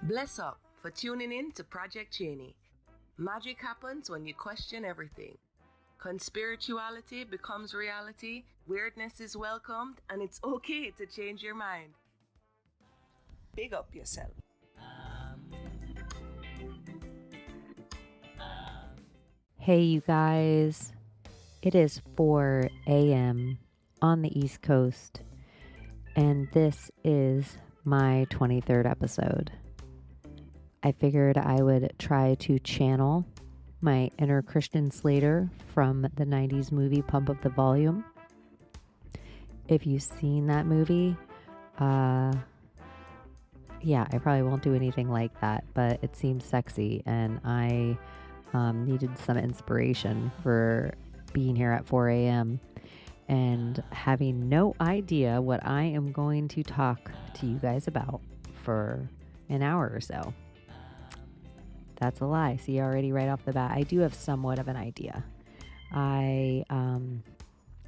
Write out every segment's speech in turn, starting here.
Bless up for tuning in to Project Cheney. Magic happens when you question everything. Conspirituality becomes reality, weirdness is welcomed, and it's okay to change your mind. Big up yourself. Hey, you guys. It is 4 a.m. on the East Coast, and this is my 23rd episode. I figured I would try to channel my inner Christian Slater from the 90s movie Pump Up the Volume. If you've seen that movie, I probably won't do anything like that, but it seems sexy, and I needed some inspiration for being here at 4 a.m. and having no idea what I am going to talk to you guys about for an hour or so. That's a lie. See, already right off the bat, I do have somewhat of an idea. I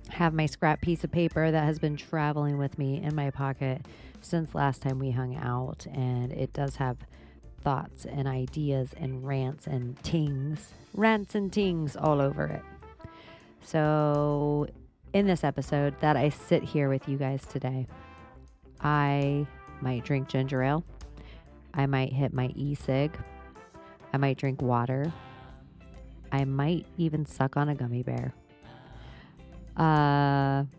have my scrap piece of paper that has been traveling with me in my pocket since last time we hung out, and it does have thoughts and ideas and rants and tings all over it. So in this episode that I sit here with you guys today, I might drink ginger ale. I might hit my e-cig. I might drink water. I might even suck on a gummy bear. I'm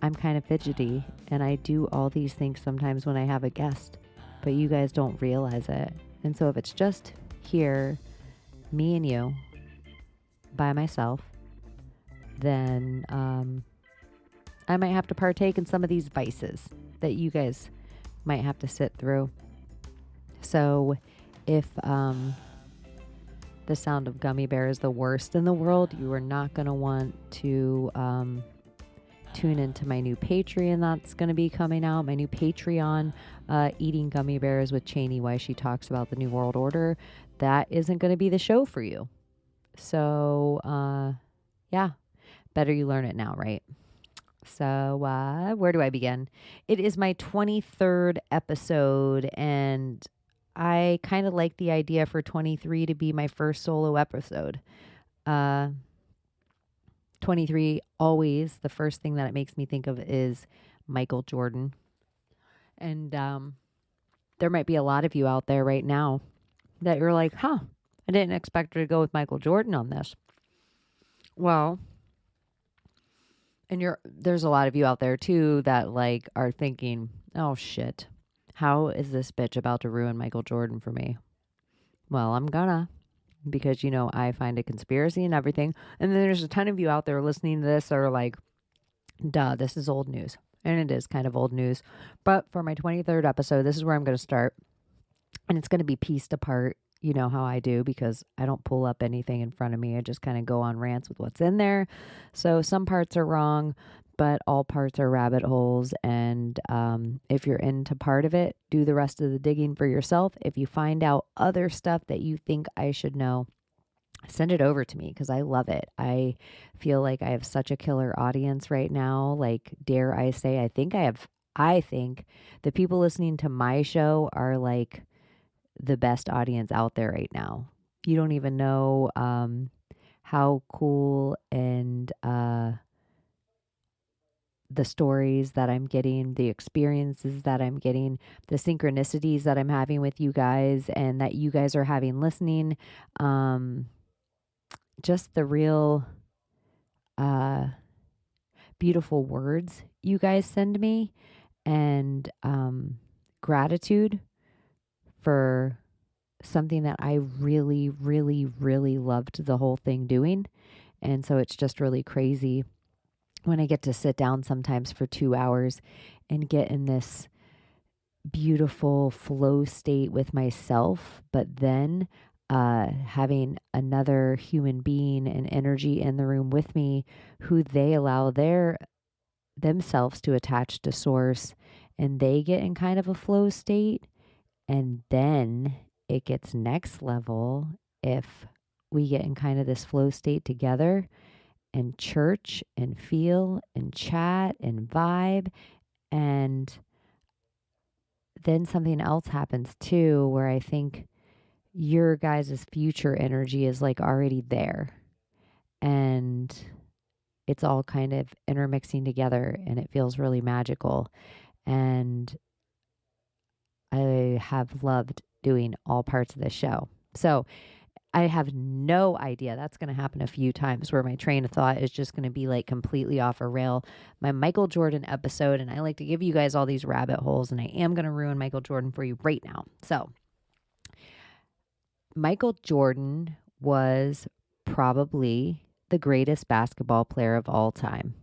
kind of fidgety, and I do all these things sometimes when I have a guest, but you guys don't realize it. And so if it's just here, me and you, by myself, then I might have to partake in some of these vices that you guys might have to sit through. So if the sound of gummy bear is the worst in the world, you are not going to want to tune into my new Patreon that's going to be coming out. My new Patreon, Eating Gummy Bears with Cheney, why she talks about the New World Order. That isn't going to be the show for you. So, better you learn it now, right? So, where do I begin? It is my 23rd episode, and I kind of like the idea for 23 to be my first solo episode. 23, always, the first thing that it makes me think of is Michael Jordan. And there might be a lot of you out there right now that you're like, I didn't expect her to go with Michael Jordan on this. Well, and there's a lot of you out there too that like are thinking, oh shit, how is this bitch about to ruin Michael Jordan for me? Well, I'm gonna, because I find a conspiracy and everything. And then there's a ton of you out there listening to this that are like, duh, this is old news. And it is kind of old news. But for my 23rd episode, this is where I'm going to start. And it's going to be pieced apart. You know how I do, because I don't pull up anything in front of me. I just kind of go on rants with what's in there. So some parts are wrong, but all parts are rabbit holes. And if you're into part of it, do the rest of the digging for yourself. If you find out other stuff that you think I should know, send it over to me, because I love it. I feel like I have such a killer audience right now. Like, dare I say, I think the people listening to my show are like the best audience out there right now. You don't even know how cool and the stories that I'm getting, the experiences that I'm getting, the synchronicities that I'm having with you guys and that you guys are having listening. Just the real beautiful words you guys send me, and gratitude for something that I really, really, really loved the whole thing doing. And so it's just really crazy when I get to sit down sometimes for 2 hours and get in this beautiful flow state with myself, but then having another human being and energy in the room with me who they allow themselves to attach to source, and they get in kind of a flow state. And then it gets next level if we get in kind of this flow state together and church and feel and chat and vibe. And then something else happens too, where I think your guys' future energy is like already there. And it's all kind of intermixing together and it feels really magical. And I have loved doing all parts of this show. So I have no idea. That's going to happen a few times where my train of thought is just going to be like completely off a rail. My Michael Jordan episode, and I like to give you guys all these rabbit holes, and I am going to ruin Michael Jordan for you right now. So, Michael Jordan was probably the greatest basketball player of all time.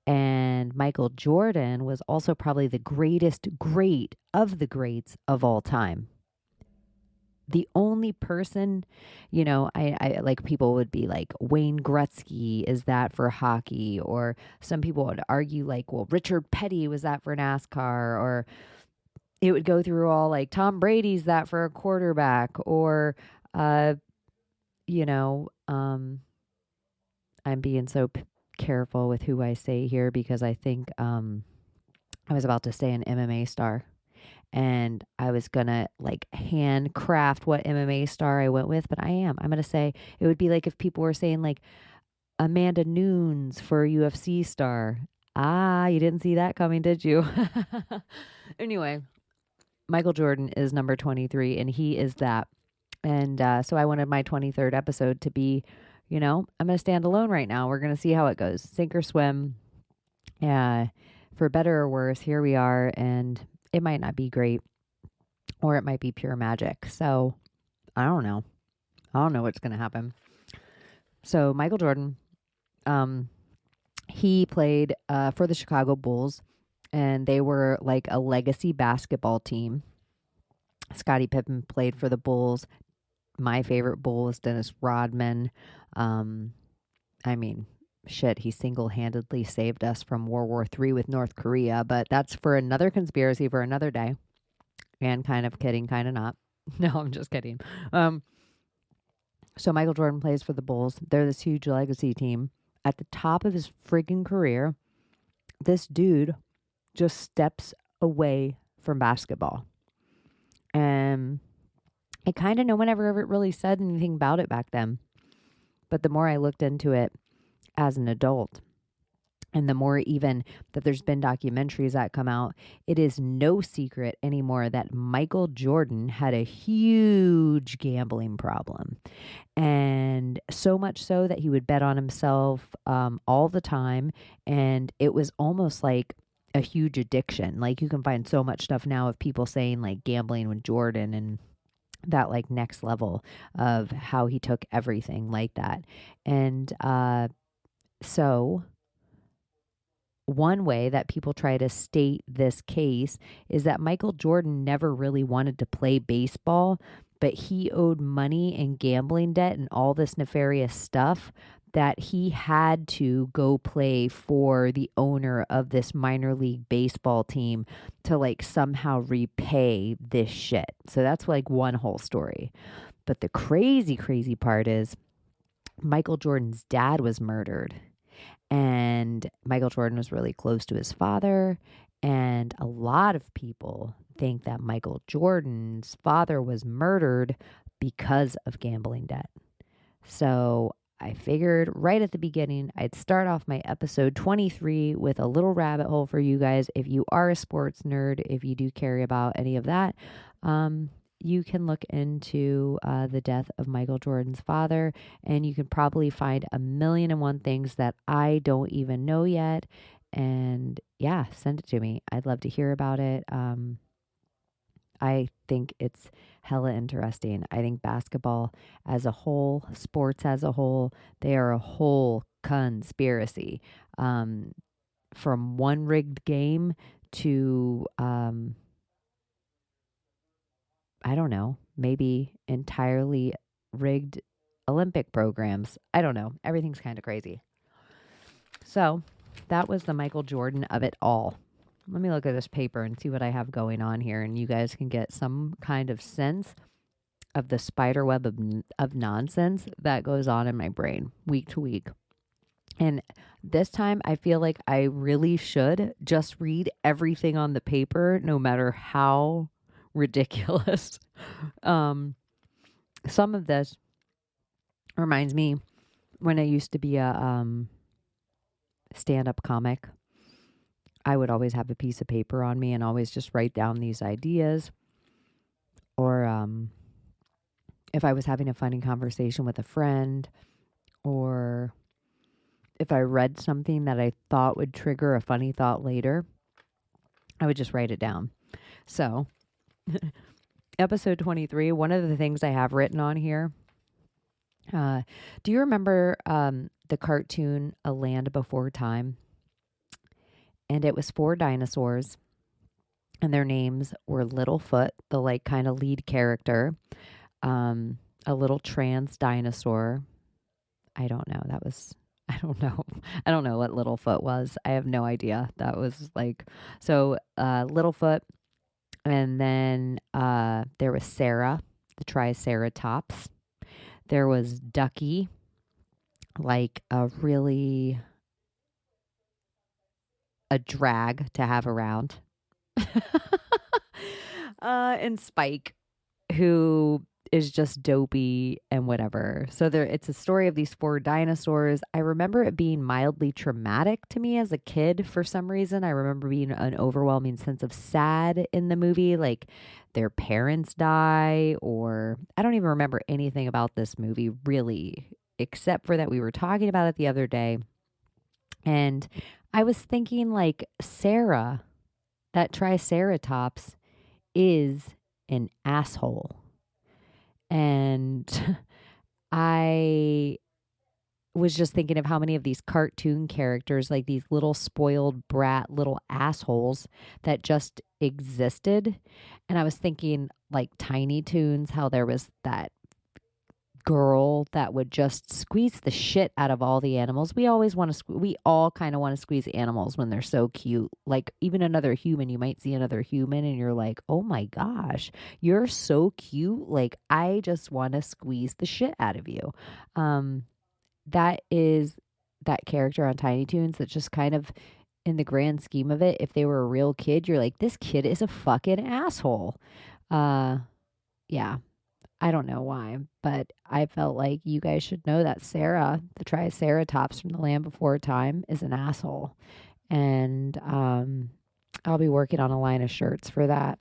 And Michael Jordan was also probably the greatest great of the greats of all time. The only person, I like people would be like, Wayne Gretzky is that for hockey, or some people would argue like, well, Richard Petty was that for NASCAR, or it would go through all like Tom Brady's that for a quarterback, or, you know, um, I'm being so careful with who I say here because I think I was about to say an MMA star. And I was going to like handcraft what MMA star I went with, but I'm going to say it would be like if people were saying like Amanda Nunes for UFC star. Ah, you didn't see that coming, did you? Anyway, Michael Jordan is number 23 and he is that. And so I wanted my 23rd episode to be, I'm going to stand alone right now. We're going to see how it goes. Sink or swim. For better or worse, here we are. And it might not be great or it might be pure magic. So I don't know. I don't know what's going to happen. So Michael Jordan, he played for the Chicago Bulls and they were like a legacy basketball team. Scottie Pippen played for the Bulls. My favorite Bull is Dennis Rodman. I mean, shit, he single-handedly saved us from World War III with North Korea, but that's for another conspiracy for another day. And kind of kidding, kind of not. No, I'm just kidding. So Michael Jordan plays for the Bulls. They're this huge legacy team. At the top of his friggin' career, this dude just steps away from basketball. And I kind of no one ever really said anything about it back then. But the more I looked into it as an adult, and the more even that there's been documentaries that come out, it is no secret anymore that Michael Jordan had a huge gambling problem. And so much so that he would bet on himself all the time. And it was almost like a huge addiction. Like you can find so much stuff now of people saying like gambling with Jordan and that like next level of how he took everything like that. And so one way that people try to state this case is that Michael Jordan never really wanted to play baseball, but he owed money and gambling debt and all this nefarious stuff that he had to go play for the owner of this minor league baseball team to like somehow repay this shit. So that's like one whole story. But the crazy part is Michael Jordan's dad was murdered. And Michael Jordan was really close to his father. And a lot of people think that Michael Jordan's father was murdered because of gambling debt. So I figured right at the beginning, I'd start off my episode 23 with a little rabbit hole for you guys. If you are a sports nerd, if you do care about any of that, you can look into the death of Michael Jordan's father, and you can probably find 1,000,001 things that I don't even know yet. And yeah, send it to me. I'd love to hear about it. I think it's hella interesting. I think basketball as a whole, sports as a whole, they are a whole conspiracy. From one rigged game to, I don't know, maybe entirely rigged Olympic programs. I don't know. Everything's kind of crazy. So that was the Michael Jordan of it all. Let me look at this paper and see what I have going on here, and you guys can get some kind of sense of the spider web of nonsense that goes on in my brain week to week. And this time I feel like I really should just read everything on the paper, no matter how ridiculous. um, some of this reminds me when I used to be a stand-up comic. I would always have a piece of paper on me and always just write down these ideas. Or if I was having a funny conversation with a friend, or if I read something that I thought would trigger a funny thought later, I would just write it down. So, episode 23, one of the things I have written on here, do you remember the cartoon A Land Before Time? And it was 4 dinosaurs, and their names were Littlefoot, the like kind of lead character, a little trans dinosaur. I don't know. I don't know. I don't know what Littlefoot was. I have no idea. That was like, so Littlefoot. And then there was Sarah, the Triceratops. There was Ducky, like a drag to have around. And Spike, who is just dopey and whatever. So it's a story of these 4 dinosaurs. I remember it being mildly traumatic to me as a kid for some reason. I remember being an overwhelming sense of sad in the movie, like their parents die, or I don't even remember anything about this movie really, except for that we were talking about it the other day. And I was thinking like Sarah, that Triceratops, is an asshole. And I was just thinking of how many of these cartoon characters, like these little spoiled brat little assholes that just existed. And I was thinking like Tiny Toons, how there was that girl that would just squeeze the shit out of all the animals. We always want to, we all kind of want to squeeze animals when they're so cute. Like even another human, you might see another human and you're like, oh my gosh, you're so cute. Like I just want to squeeze the shit out of you. That is that character on Tiny Toons that just kind of, in the grand scheme of it, if they were a real kid, you're like, this kid is a fucking asshole. Yeah. I don't know why, but I felt like you guys should know that Sarah, the Triceratops from the Land Before Time, is an asshole. And I'll be working on a line of shirts for that.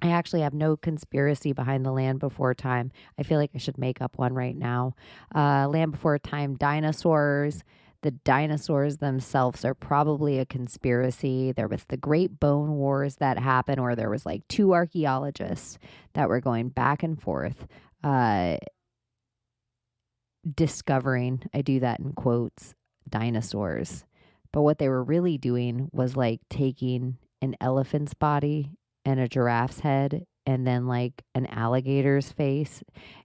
I actually have no conspiracy behind the Land Before Time. I feel like I should make up one right now. Land Before Time dinosaurs. The dinosaurs themselves are probably a conspiracy. There was the Great Bone Wars that happened where there was like 2 archaeologists that were going back and forth, discovering, I do that in quotes, dinosaurs. But what they were really doing was like taking an elephant's body and a giraffe's head and then like an alligator's face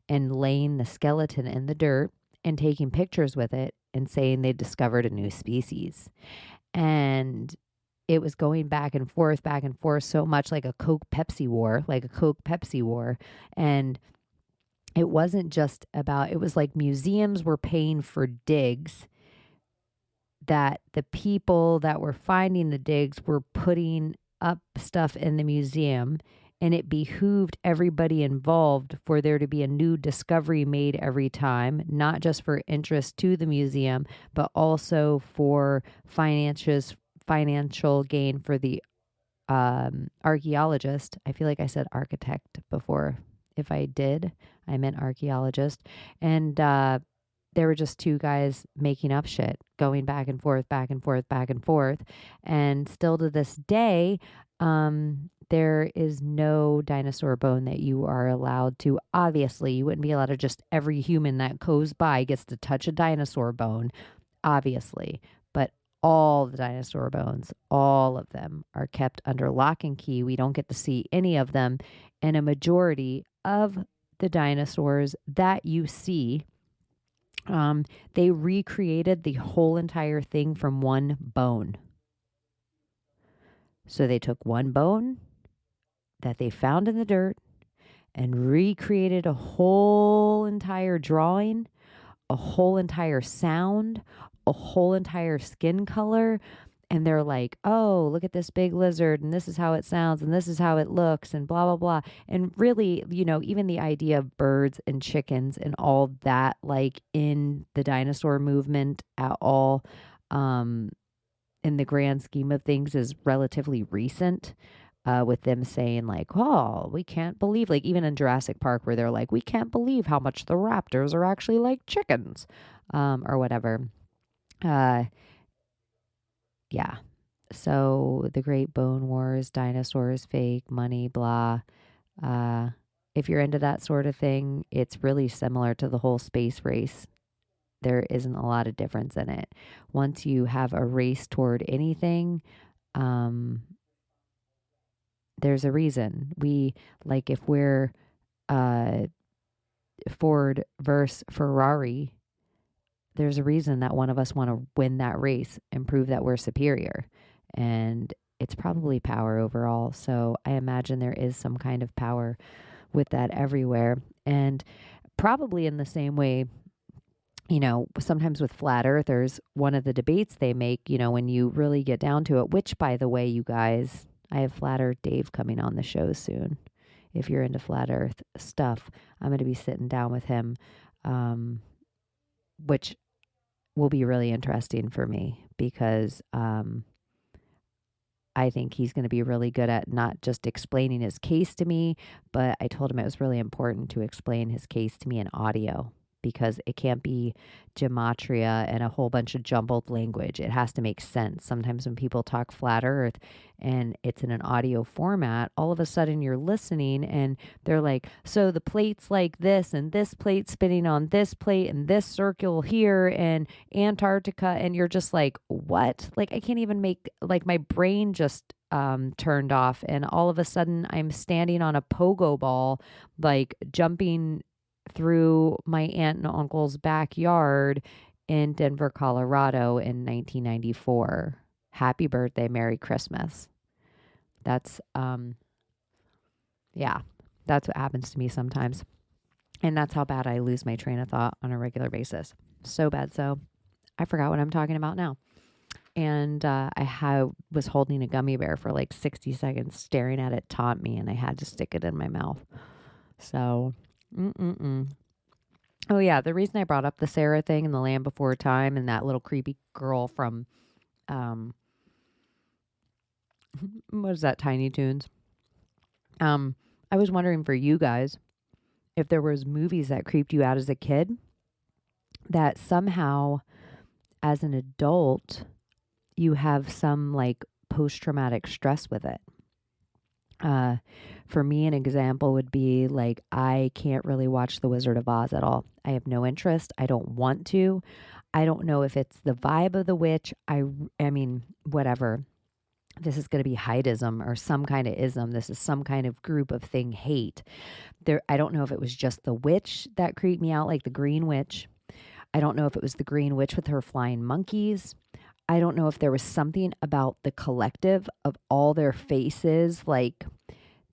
and laying the skeleton in the dirt and taking pictures with it and saying they discovered a new species. And it was going back and forth so much like a Coke Pepsi war. And it wasn't just about, it was like museums were paying for digs that the people that were finding the digs were putting up stuff in the museum, and it behooved everybody involved for there to be a new discovery made every time, not just for interest to the museum, but also for financial gain for the archaeologist. I feel like I said architect before. If I did, I meant archaeologist. And there were just 2 guys making up shit, going back and forth. And still to this day, there is no dinosaur bone that you are allowed to. Obviously, you wouldn't be allowed to just every human that goes by gets to touch a dinosaur bone, obviously. But all the dinosaur bones, all of them are kept under lock and key. We don't get to see any of them. And a majority of the dinosaurs that you see, they recreated the whole entire thing from one bone. So they took one bone that they found in the dirt and recreated a whole entire drawing, a whole entire sound, a whole entire skin color, and they're like, oh, look at this big lizard, and this is how it sounds, and this is how it looks, and blah, blah, blah. And really, even the idea of birds and chickens and all that, like in the dinosaur movement at all, um, in the grand scheme of things, is relatively recent. With them saying like, oh, we can't believe, like even in Jurassic Park where they're like, we can't believe how much the raptors are actually like chickens, or whatever. Uh, yeah. So the Great Bone Wars, dinosaurs, fake, money, blah. Uh, if you're into that sort of thing, it's really similar to the whole space race. There isn't a lot of difference in it. Once you have a race toward anything, um, there's a reason. If we're uh, Ford versus Ferrari, there's a reason that one of us want to win that race and prove that we're superior. And it's probably power overall. So I imagine there is some kind of power with that everywhere. And probably in the same way, sometimes with flat earthers, one of the debates they make, when you really get down to it, which, by the way, you guys, I have Flat Earth Dave coming on the show soon. If you're into flat earth stuff, I'm going to be sitting down with him, which will be really interesting for me because I think he's going to be really good at not just explaining his case to me, but I told him it was really important to explain his case to me in audio because it can't be gematria and a whole bunch of jumbled language. It has to make sense. Sometimes when people talk flat earth and it's in an audio format, all of a sudden you're listening and they're like, so the plate's like this and this plate spinning on this plate and this circle here and Antarctica. And you're just like, what? Like, I can't even make, like, my brain just turned off. And all of a sudden I'm standing on a pogo ball, like jumping through my aunt and uncle's backyard in Denver, Colorado in 1994. Happy birthday, Merry Christmas. That's that's what happens to me sometimes. And that's how bad I lose my train of thought on a regular basis. So bad so I forgot what I'm talking about now. And was holding a gummy bear for like 60 seconds, staring at it taunt me, and I had to stick it in my mouth. So oh yeah, the reason I brought up the Sarah thing and the Land Before Time and that little creepy girl from what is that, Tiny Toons? I was wondering for you guys if there was movies that creeped you out as a kid that somehow as an adult you have some like post-traumatic stress with it. For me, an example would be like, I can't really watch The Wizard of Oz at all. I have no interest. I don't want to. I don't know if it's the vibe of the witch. I mean, whatever. This is going to be heighdism or some kind of ism. This is some kind of group of thing hate. I don't know if it was just the witch that creeped me out, like the Green Witch. I don't know if it was the Green Witch with her flying monkeys. I don't know if there was something about the collective of all their faces, like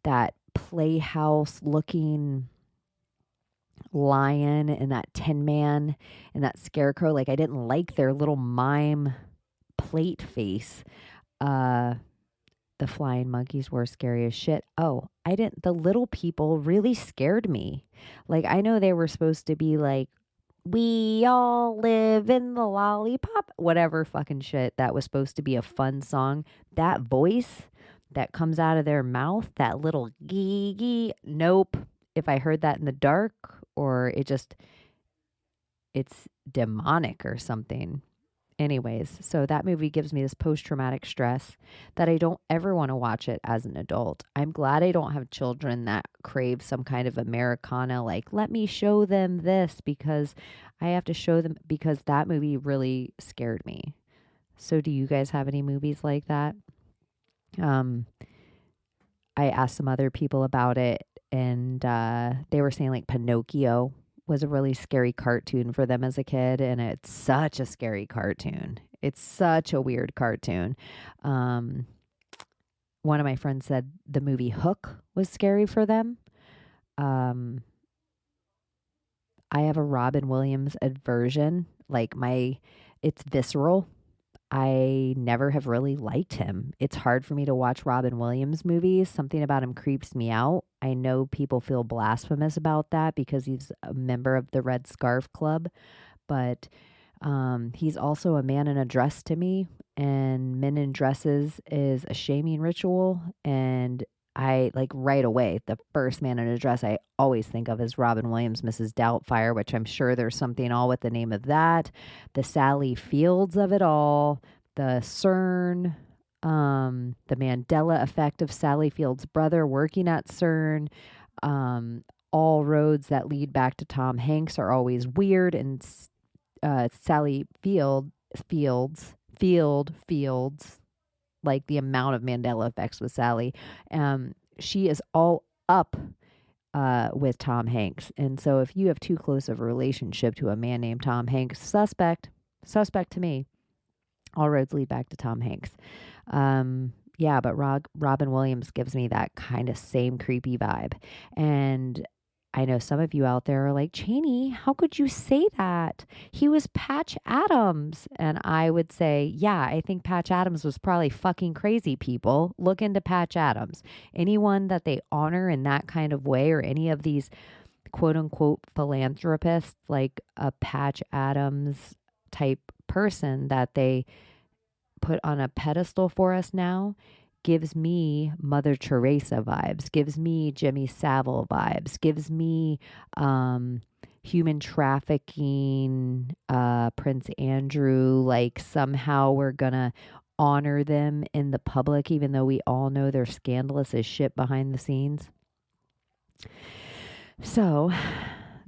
that playhouse looking lion and that Tin Man and that scarecrow. Like, I didn't like their little mime plate face. The flying monkeys were scary as shit. Oh, the little people really scared me. Like, I know they were supposed to be like, we all live in the lollipop, whatever fucking shit. That was supposed to be a fun song. That voice that comes out of their mouth, that little gee gee. Nope. If I heard that in the dark, or it's demonic or something. Anyways, so that movie gives me this post-traumatic stress that I don't ever want to watch it as an adult. I'm glad I don't have children that crave some kind of Americana, like, let me show them this because I have to show them, because that movie really scared me. So do you guys have any movies like that? I asked some other people about it, and they were saying like Pinocchio was a really scary cartoon for them as a kid, and it's such a scary cartoon. It's such a weird cartoon. One of my friends said the movie Hook was scary for them. I have a Robin Williams aversion. Like, my It's visceral. I never have really liked him. It's hard for me to watch Robin Williams movies. Something about him creeps me out. I know people feel blasphemous about that because he's a member of the Red Scarf Club, but he's also a man in a dress to me, and men in dresses is a shaming ritual. And I like right away, the first man in a dress I always think of is Robin Williams, Mrs. Doubtfire, which I'm sure there's something all with the name of that. The Sally Fields of it all, the CERN, the Mandela effect of Sally Fields' brother working at CERN. All roads that lead back to Tom Hanks are always weird, and Sally Fields, like the amount of Mandela effects with Sally. She is all up with Tom Hanks. And so if you have too close of a relationship to a man named Tom Hanks, suspect to me. All roads lead back to Tom Hanks. Yeah, but Robin Williams gives me that kind of same creepy vibe. And I know some of you out there are like, Cheney, how could you say that? He was Patch Adams. And I would say, yeah, I think Patch Adams was probably fucking crazy, people. Look into Patch Adams. Anyone that they honor in that kind of way, or any of these quote unquote philanthropists, like a Patch Adams type person that they put on a pedestal for us now, gives me Mother Teresa vibes, gives me Jimmy Savile vibes, gives me human trafficking, Prince Andrew, like somehow we're gonna honor them in the public, even though we all know they're scandalous as shit behind the scenes. So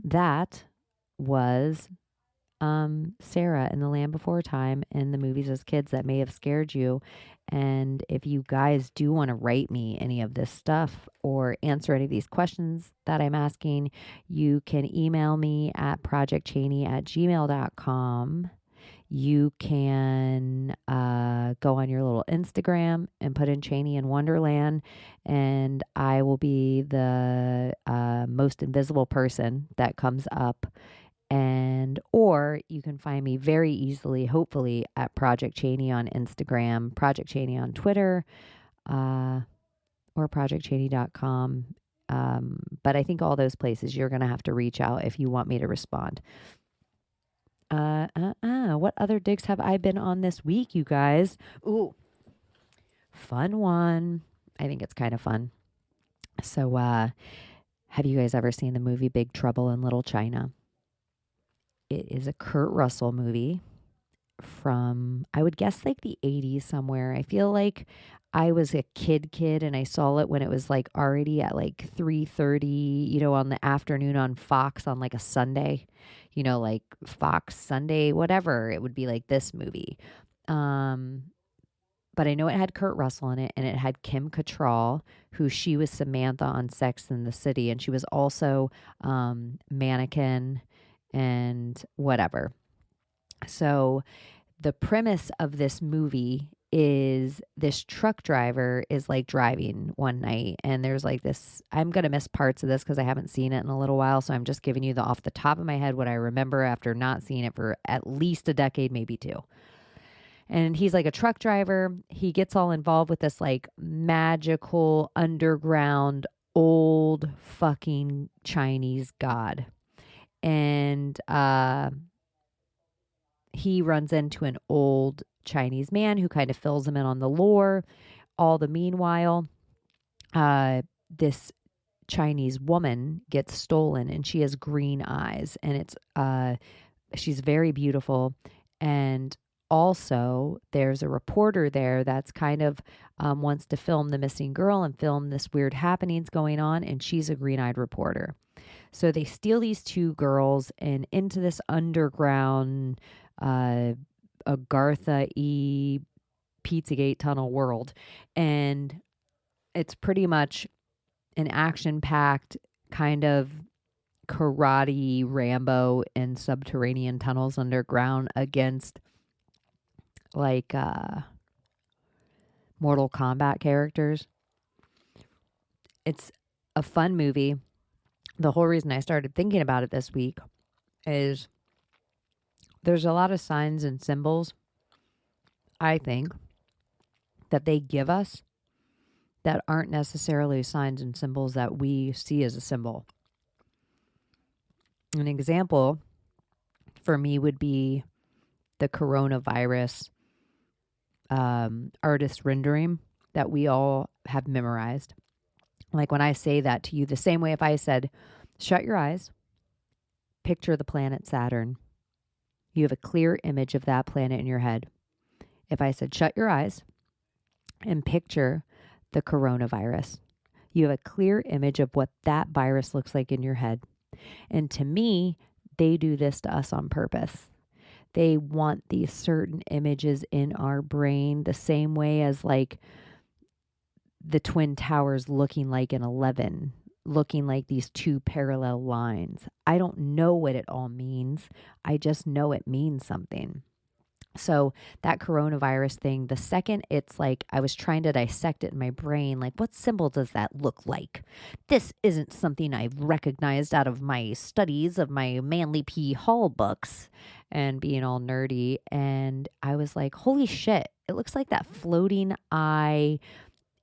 that was Sarah in The Land Before Time and the movies as kids that may have scared you. And if you guys do want to write me any of this stuff or answer any of these questions that I'm asking, you can email me at projectcheney@gmail.com. You can go on your little Instagram and put in Cheney in Wonderland, and I will be the most invisible person that comes up. And or you can find me very easily, hopefully, at Project Cheney on Instagram, Project Cheney on Twitter, or projectcheney.com. But I think all those places you're going to have to reach out if you want me to respond. What other digs have I been on this week, you guys? Ooh, fun one. I think it's kind of fun. So, have you guys ever seen the movie Big Trouble in Little China? It is a Kurt Russell movie from, I would guess, like the 80s somewhere. I feel like I was a kid and I saw it when it was like already at like 3:30, on the afternoon on Fox on like a Sunday, like Fox Sunday, whatever. It would be like this movie. But I know it had Kurt Russell in it, and it had Kim Cattrall, who she was Samantha on Sex and the City, and she was also Mannequin and whatever. So the premise of this movie is this truck driver is like driving one night, and there's like this, I'm going to miss parts of this because I haven't seen it in a little while. So I'm just giving you off the top of my head what I remember after not seeing it for at least a decade, maybe two. And he's like a truck driver. He gets all involved with this like magical underground old fucking Chinese god. And he runs into an old Chinese man who kind of fills him in on the lore. All the meanwhile, this Chinese woman gets stolen, and she has green eyes, and it's she's very beautiful. And also, there's a reporter there that's kind of wants to film the missing girl and film this weird happenings going on, and she's a green-eyed reporter. So they steal these two girls and into this underground Agartha-y Pizzagate tunnel world. And it's pretty much an action-packed kind of karate Rambo in subterranean tunnels underground against like Mortal Kombat characters. It's a fun movie. The whole reason I started thinking about it this week is there's a lot of signs and symbols, I think, that they give us that aren't necessarily signs and symbols that we see as a symbol. An example for me would be the coronavirus artist rendering that we all have memorized. Like when I say that to you, the same way if I said, shut your eyes, picture the planet Saturn. You have a clear image of that planet in your head. If I said, shut your eyes and picture the coronavirus, you have a clear image of what that virus looks like in your head. And to me, they do this to us on purpose. They want these certain images in our brain the same way as like the Twin Towers looking like an 11, looking like these two parallel lines. I don't know what it all means. I just know it means something. So that coronavirus thing, the second it's like I was trying to dissect it in my brain, like what symbol does that look like? This isn't something I've recognized out of my studies of my Manly P. Hall books and being all nerdy. And I was like, holy shit, it looks like that floating eye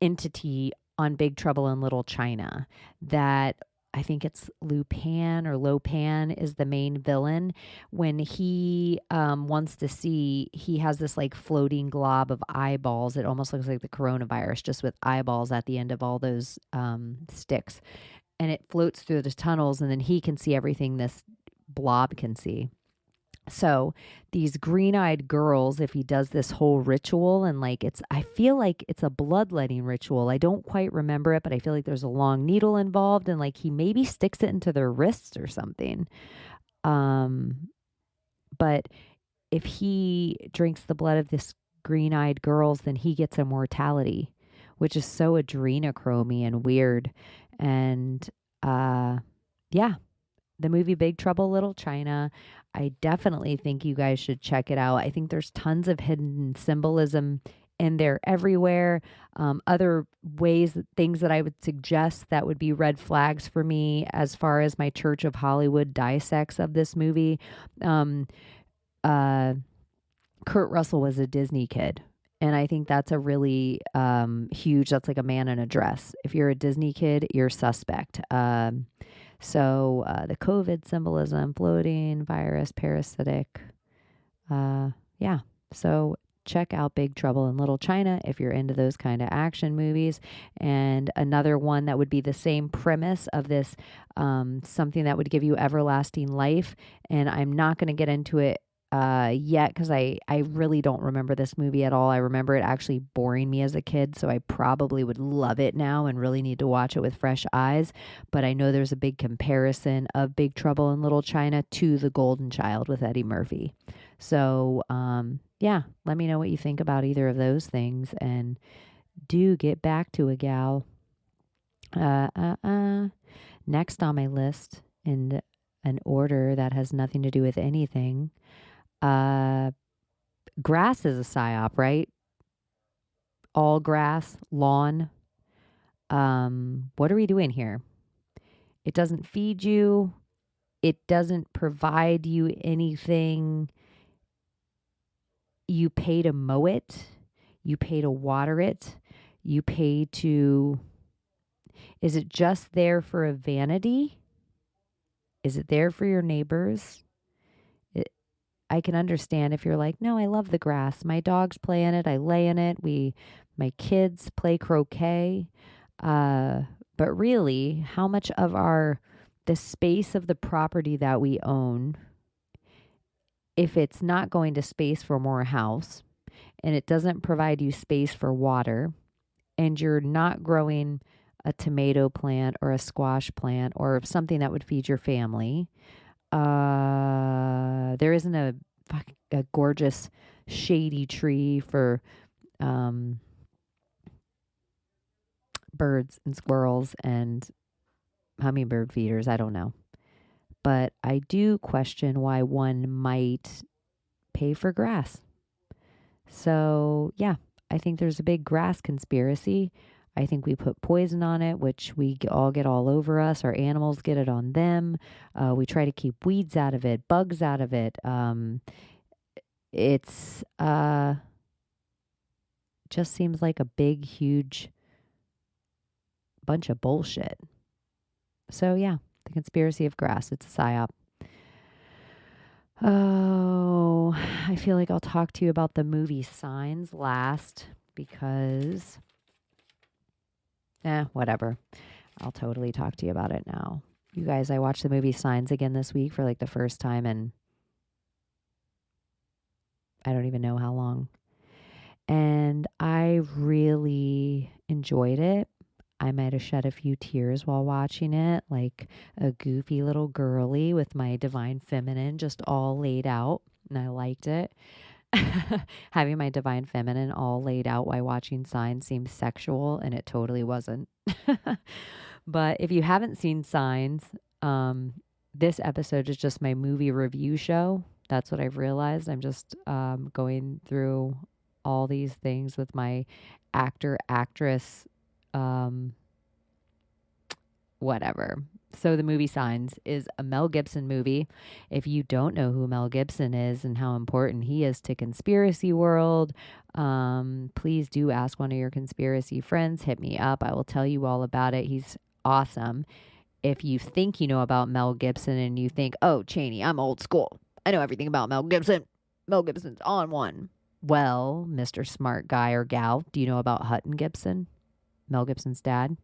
entity on Big Trouble in Little China that I think it's Lupin or Lopan is the main villain. When he wants to see, he has this like floating glob of eyeballs. It almost looks like the coronavirus, just with eyeballs at the end of all those sticks. And it floats through the tunnels, and then he can see everything this blob can see. So these green-eyed girls, if he does this whole ritual and like I feel like it's a bloodletting ritual. I don't quite remember it, but I feel like there's a long needle involved and like he maybe sticks it into their wrists or something. But if he drinks the blood of this green-eyed girls, then he gets immortality, which is so adrenochrome and weird. And yeah, the movie Big Trouble Little China, I definitely think you guys should check it out. I think there's tons of hidden symbolism in there everywhere. Other ways, things that I would suggest that would be red flags for me as far as my Church of Hollywood dissects of this movie. Kurt Russell was a Disney kid. And I think that's a really huge, that's like a man in a dress. If you're a Disney kid, you're suspect. So the COVID symbolism, floating, virus, parasitic. Yeah. So check out Big Trouble in Little China if you're into those kind of action movies. And another one that would be the same premise of this, something that would give you everlasting life. And I'm not going to get into it yet because I really don't remember this movie at all. I remember it actually boring me as a kid, so I probably would love it now and really need to watch it with fresh eyes. But I know there's a big comparison of Big Trouble in Little China to The Golden Child with Eddie Murphy. So yeah, let me know what you think about either of those things, and do get back to a gal. Next on my list, in an order that has nothing to do with anything, grass is a psyop, right? All grass, lawn. What are we doing here? It doesn't feed you. It doesn't provide you anything. You pay to mow it. You pay to water it. You pay to... Is it just there for a vanity? Is it there for your neighbors? I can understand if you're like, no, I love the grass. My dogs play in it. I lay in it. My kids play croquet. But really, how much of the space of the property that we own, if it's not going to space for more house and it doesn't provide you space for water, and you're not growing a tomato plant or a squash plant or something that would feed your family, there isn't a gorgeous shady tree for birds and squirrels and hummingbird feeders. I don't know. But I do question why one might pay for grass. So, yeah, I think there's a big grass conspiracy. I think we put poison on it, which all get all over us. Our animals get it on them. We try to keep weeds out of it, bugs out of it. It's just seems like a big, huge bunch of bullshit. So yeah, the conspiracy of grass. It's a psyop. Oh, I feel like I'll talk to you about the movie Signs last because, whatever. I'll totally talk to you about it now. You guys, I watched the movie Signs again this week for like the first time in I don't even know how long. And I really enjoyed it. I might have shed a few tears while watching it, like a goofy little girly with my divine feminine just all laid out. And I liked it. Having my divine feminine all laid out while watching Signs seems sexual, and it totally wasn't. But if you haven't seen Signs, this episode is just my movie review show. That's what I've realized. I'm just going through all these things with my actor, actress, whatever. So the movie Signs is a Mel Gibson movie. If you don't know who Mel Gibson is and how important he is to conspiracy world, please do ask one of your conspiracy friends. Hit me up. I will tell you all about it. He's awesome. If you think you know about Mel Gibson and you think, oh, Cheney, I'm old school. I know everything about Mel Gibson. Mel Gibson's on one. Well, Mr. Smart Guy or Gal, do you know about Hutton Gibson? Mel Gibson's dad?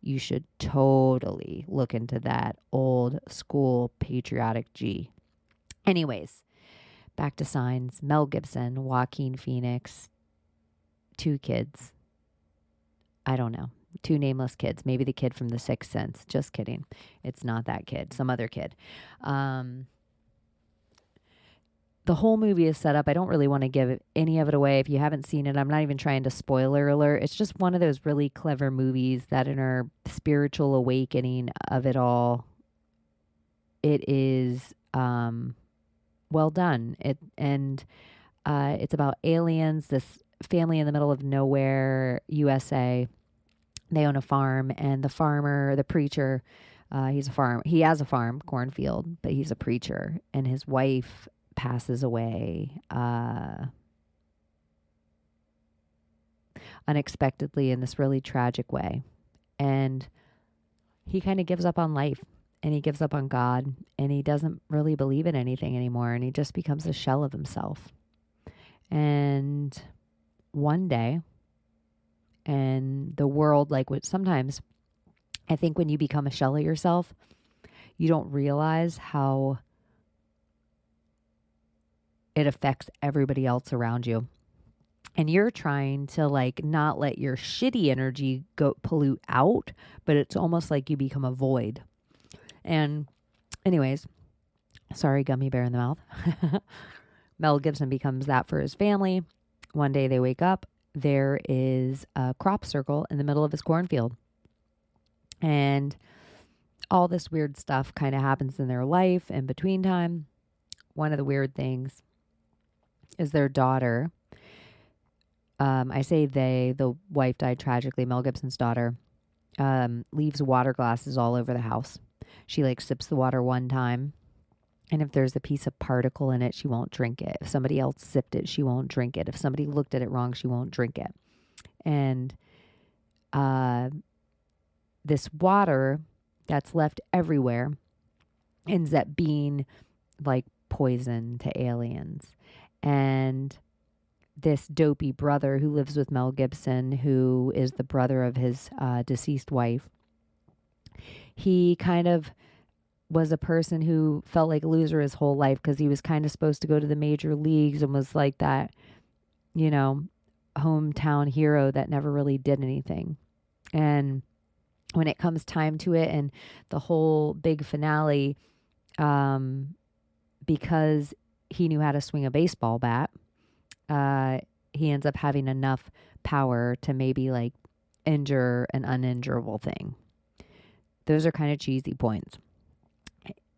You should totally look into that old school patriotic G. Anyways, back to Signs. Mel Gibson, Joaquin Phoenix, 2 kids. I don't know. 2 nameless kids. Maybe the kid from The Sixth Sense. Just kidding. It's not that kid. Some other kid. The whole movie is set up. I don't really want to give any of it away. If you haven't seen it, I'm not even trying to spoiler alert. It's just one of those really clever movies that in our spiritual awakening of it all, it is well done. It's about aliens, this family in the middle of nowhere, USA. They own a farm, and the farmer, the preacher, he has a farm, cornfield, but he's a preacher, and his wife passes away unexpectedly in this really tragic way. And he kind of gives up on life, and he gives up on God, and he doesn't really believe in anything anymore, and he just becomes a shell of himself. And one day, and the world, like what sometimes I think when you become a shell of yourself, you don't realize how it affects everybody else around you. And you're trying to like not let your shitty energy go pollute out, but it's almost like you become a void. And anyways, sorry, gummy bear in the mouth. Mel Gibson becomes that for his family. One day they wake up, there is a crop circle in the middle of his cornfield. And all this weird stuff kind of happens in their life in between time. One of the weird things is their daughter. I say the wife died tragically. Mel Gibson's daughter leaves water glasses all over the house. She like sips the water one time, and if there's a piece of particle in it, she won't drink it. If somebody else sipped it, she won't drink it. If somebody looked at it wrong, she won't drink it. And this water that's left everywhere ends up being like poison to aliens. And this dopey brother who lives with Mel Gibson, who is the brother of his deceased wife, he kind of was a person who felt like a loser his whole life because he was kind of supposed to go to the major leagues and was like that, you know, hometown hero that never really did anything. And when it comes time to it and the whole big finale, because he knew how to swing a baseball bat, he ends up having enough power to maybe like injure an uninjurable thing. Those are kind of cheesy points.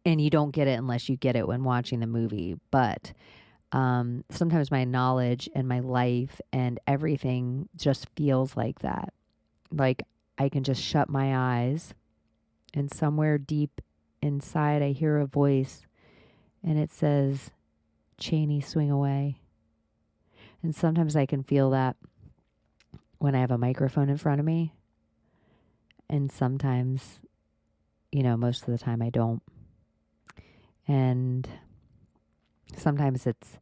And you don't get it unless you get it when watching the movie. But sometimes my knowledge and my life and everything just feels like that. Like I can just shut my eyes and somewhere deep inside I hear a voice and it says, Cheney, swing away. And sometimes I can feel that when I have a microphone in front of me. And sometimes, most of the time I don't. And sometimes it's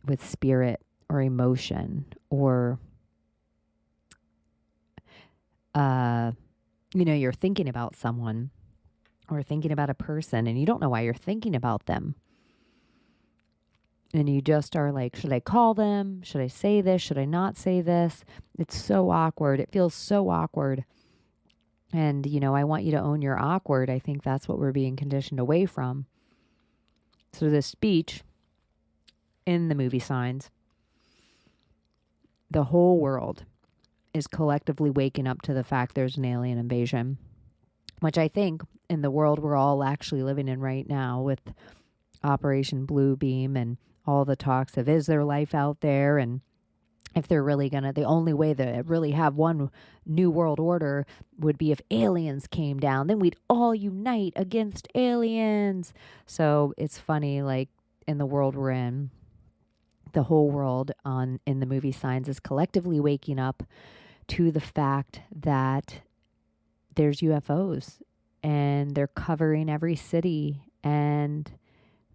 with spirit or emotion or, you're thinking about someone or thinking about a person and you don't know why you're thinking about them. And you just are like, should I call them? Should I say this? Should I not say this? It's so awkward. It feels so awkward. And, I want you to own your awkward. I think that's what we're being conditioned away from. So this speech in the movie Signs, the whole world is collectively waking up to the fact there's an alien invasion, which I think in the world we're all actually living in right now with Operation Bluebeam and all the talks of is there life out there, and if they're really the only way to really have one new world order would be if aliens came down, then we'd all unite against aliens. So it's funny, like in the world we're in, the whole world in the movie Signs is collectively waking up to the fact that there's UFOs and they're covering every city and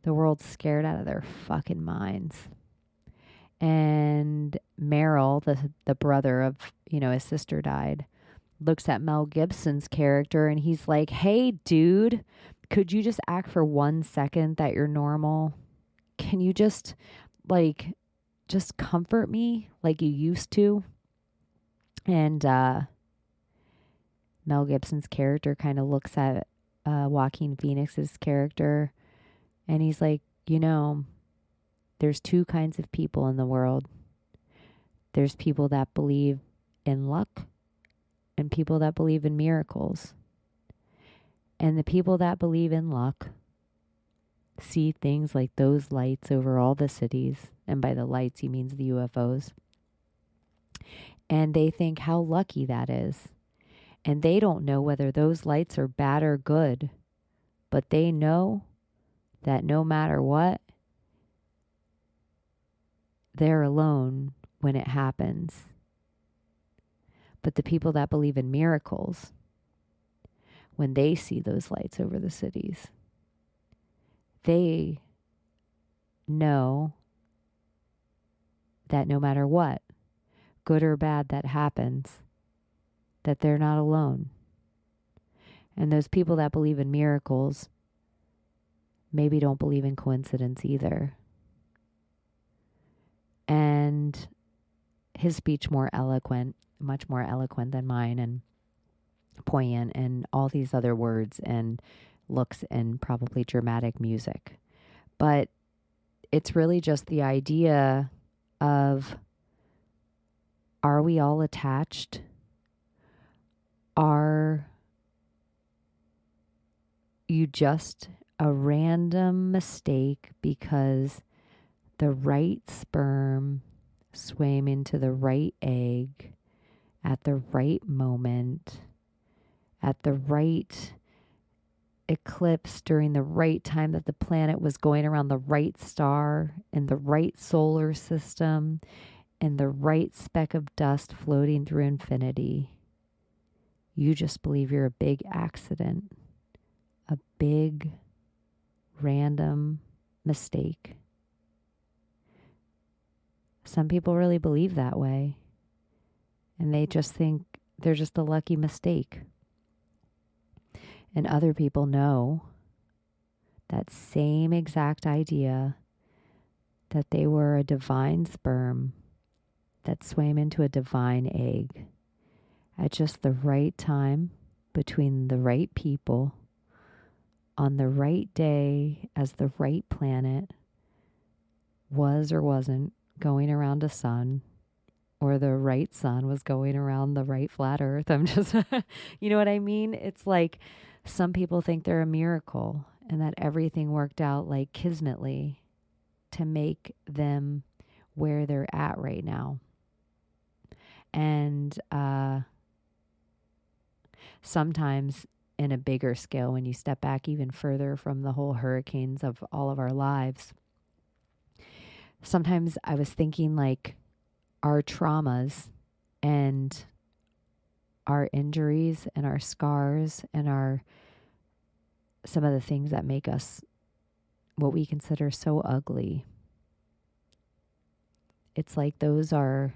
the world's scared out of their fucking minds. And Merrill, the brother of, his sister died, looks at Mel Gibson's character and he's like, hey, dude, could you just act for 1 second that you're normal? Can you just comfort me like you used to? And Mel Gibson's character kind of looks at Joaquin Phoenix's character and he's like, there's two kinds of people in the world. There's people that believe in luck and people that believe in miracles. And the people that believe in luck see things like those lights over all the cities. And by the lights, he means the UFOs. And they think how lucky that is. And they don't know whether those lights are bad or good. But they know that no matter what, they're alone when it happens. But the people that believe in miracles, when they see those lights over the cities, they know that no matter what, good or bad that happens, that they're not alone. And those people that believe in miracles maybe don't believe in coincidence either. And his speech much more eloquent than mine, and poignant, and all these other words and looks and probably dramatic music. But it's really just the idea of, are we all attached? Are you just a random mistake because the right sperm swam into the right egg at the right moment, at the right eclipse during the right time that the planet was going around the right star in the right solar system and the right speck of dust floating through infinity? You just believe you're a big accident, a big random mistake. Some people really believe that way, and they just think they're just a lucky mistake. And other people know that same exact idea, that they were a divine sperm that swam into a divine egg at just the right time, between the right people, on the right day, as the right planet was or wasn't going around a sun, or the right sun was going around the right flat earth. I'm just, you know what I mean? It's like some people think they're a miracle and that everything worked out like kismetly to make them where they're at right now. And Sometimes in a bigger scale, when you step back even further from the whole hurricanes of all of our lives, sometimes I was thinking like our traumas and our injuries and our scars and some of the things that make us what we consider so ugly. It's like those are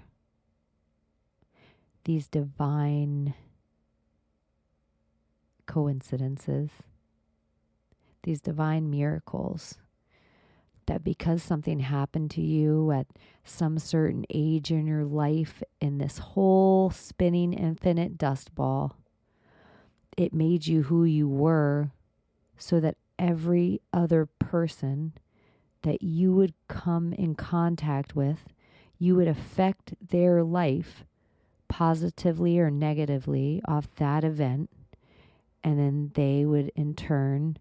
these divine coincidences, these divine miracles, that because something happened to you at some certain age in your life in this whole spinning infinite dust ball, it made you who you were, so that every other person that you would come in contact with, you would affect their life positively or negatively off that event. And then they would in turn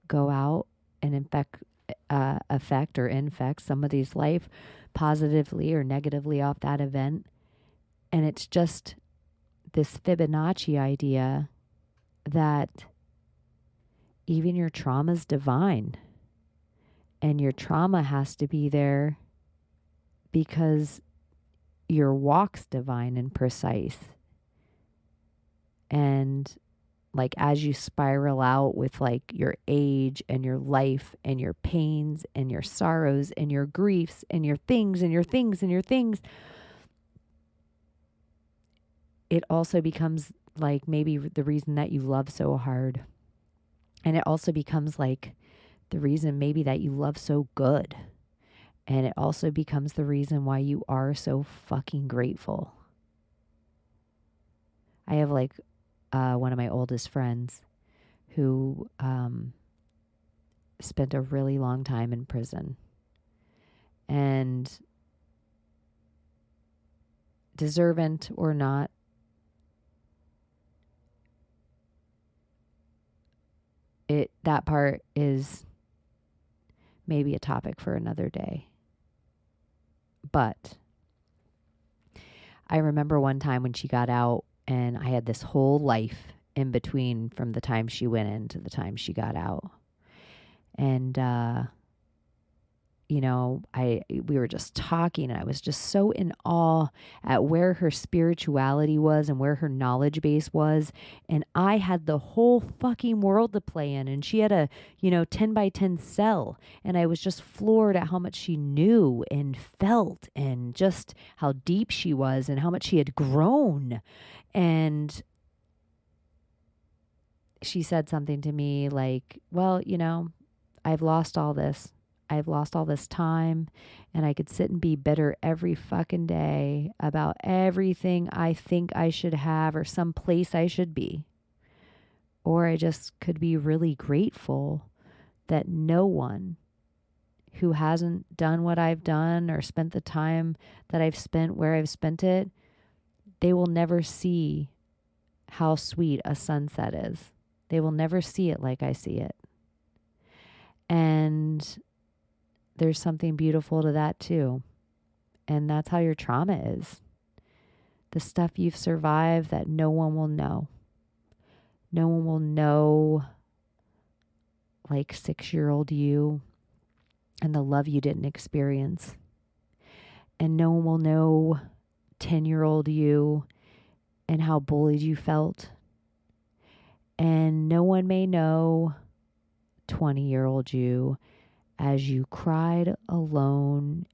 go out and affect or infect somebody's life positively or negatively off that event. And it's just this Fibonacci idea that even your trauma is divine. And your trauma has to be there because your walk's divine and precise. And like as you spiral out with like your age and your life and your pains and your sorrows and your griefs and your things and your things and your things, it also becomes like maybe the reason that you love so hard. And it also becomes like the reason maybe that you love so good. And it also becomes the reason why you are so fucking grateful. I have like one of my oldest friends who spent a really long time in prison. And deserving or not, that part is maybe a topic for another day. But I remember one time when she got out, and I had this whole life in between from the time she went in to the time she got out. And we were just talking, and I was just so in awe at where her spirituality was and where her knowledge base was. And I had the whole fucking world to play in, and she had a, 10 by 10 cell. And I was just floored at how much she knew and felt and just how deep she was and how much she had grown. And she said something to me like, well, I've lost all this. I've lost all this time, and I could sit and be bitter every fucking day about everything I think I should have or some place I should be. Or I just could be really grateful that no one who hasn't done what I've done or spent the time that I've spent where I've spent it, they will never see how sweet a sunset is. They will never see it like I see it. And there's something beautiful to that too. And that's how your trauma is. The stuff you've survived that no one will know. No one will know like 6-year-old you and the love you didn't experience. And no one will know 10-year-old you and how bullied you felt. And no one may know 20-year-old you as you cried alone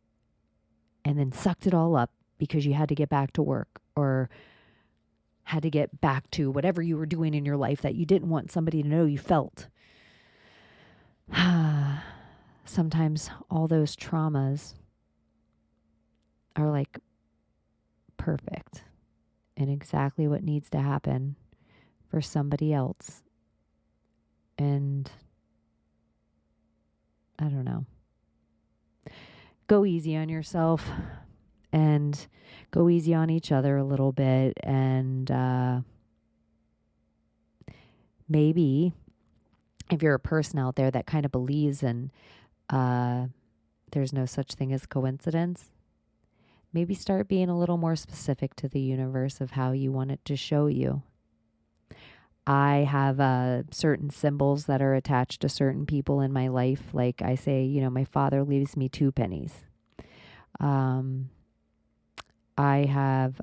and then sucked it all up because you had to get back to work or had to get back to whatever you were doing in your life that you didn't want somebody to know you felt. Sometimes all those traumas are like perfect and exactly what needs to happen for somebody else. And I don't know. Go easy on yourself and go easy on each other a little bit. And maybe if you're a person out there that kind of believes in there's no such thing as coincidence, maybe start being a little more specific to the universe of how you want it to show you. I have certain symbols that are attached to certain people in my life. Like I say, my father leaves me 2 pennies. Um, I have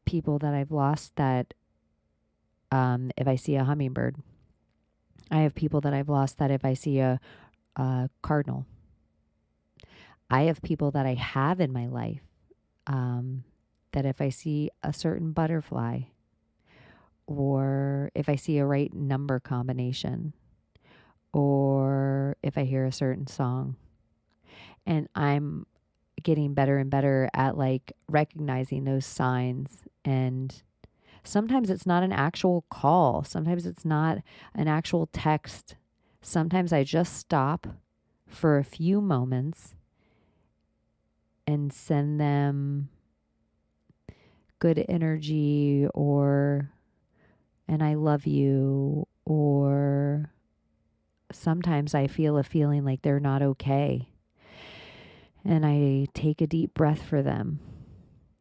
people that I've lost that if I see a hummingbird. I have people that I've lost that if I see a cardinal. I have people that I have in my life that if I see a certain butterfly or if I see a right number combination or if I hear a certain song. And I'm getting better and better at like recognizing those signs. And sometimes it's not an actual call. Sometimes it's not an actual text. Sometimes I just stop for a few moments and send them good energy or and I love you, or sometimes I feel a feeling like they're not okay. And I take a deep breath for them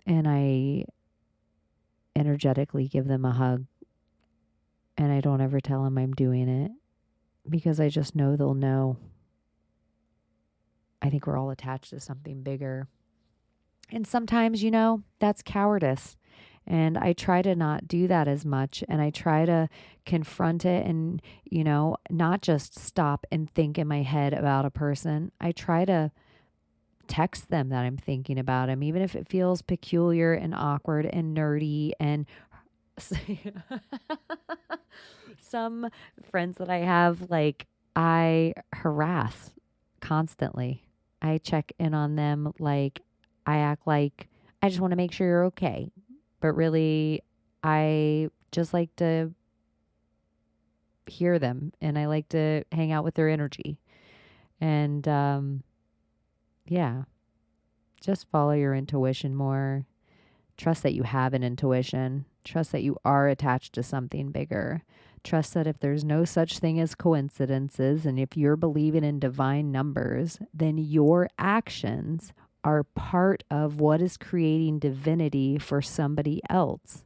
and I energetically give them a hug. And I don't ever tell them I'm doing it because I just know they'll know. I think we're all attached to something bigger. And sometimes, that's cowardice. And I try to not do that as much. And I try to confront it and, not just stop and think in my head about a person. I try to text them that I'm thinking about them, even if it feels peculiar and awkward and nerdy. And some friends that I have, like, I harass constantly. I check in on them like I act like I just want to make sure you're okay. But really, I just like to hear them and I like to hang out with their energy. And yeah, just follow your intuition more. Trust that you have an intuition. Trust that you are attached to something bigger. Trust that if there's no such thing as coincidences and if you're believing in divine numbers, then your actions are part of what is creating divinity for somebody else.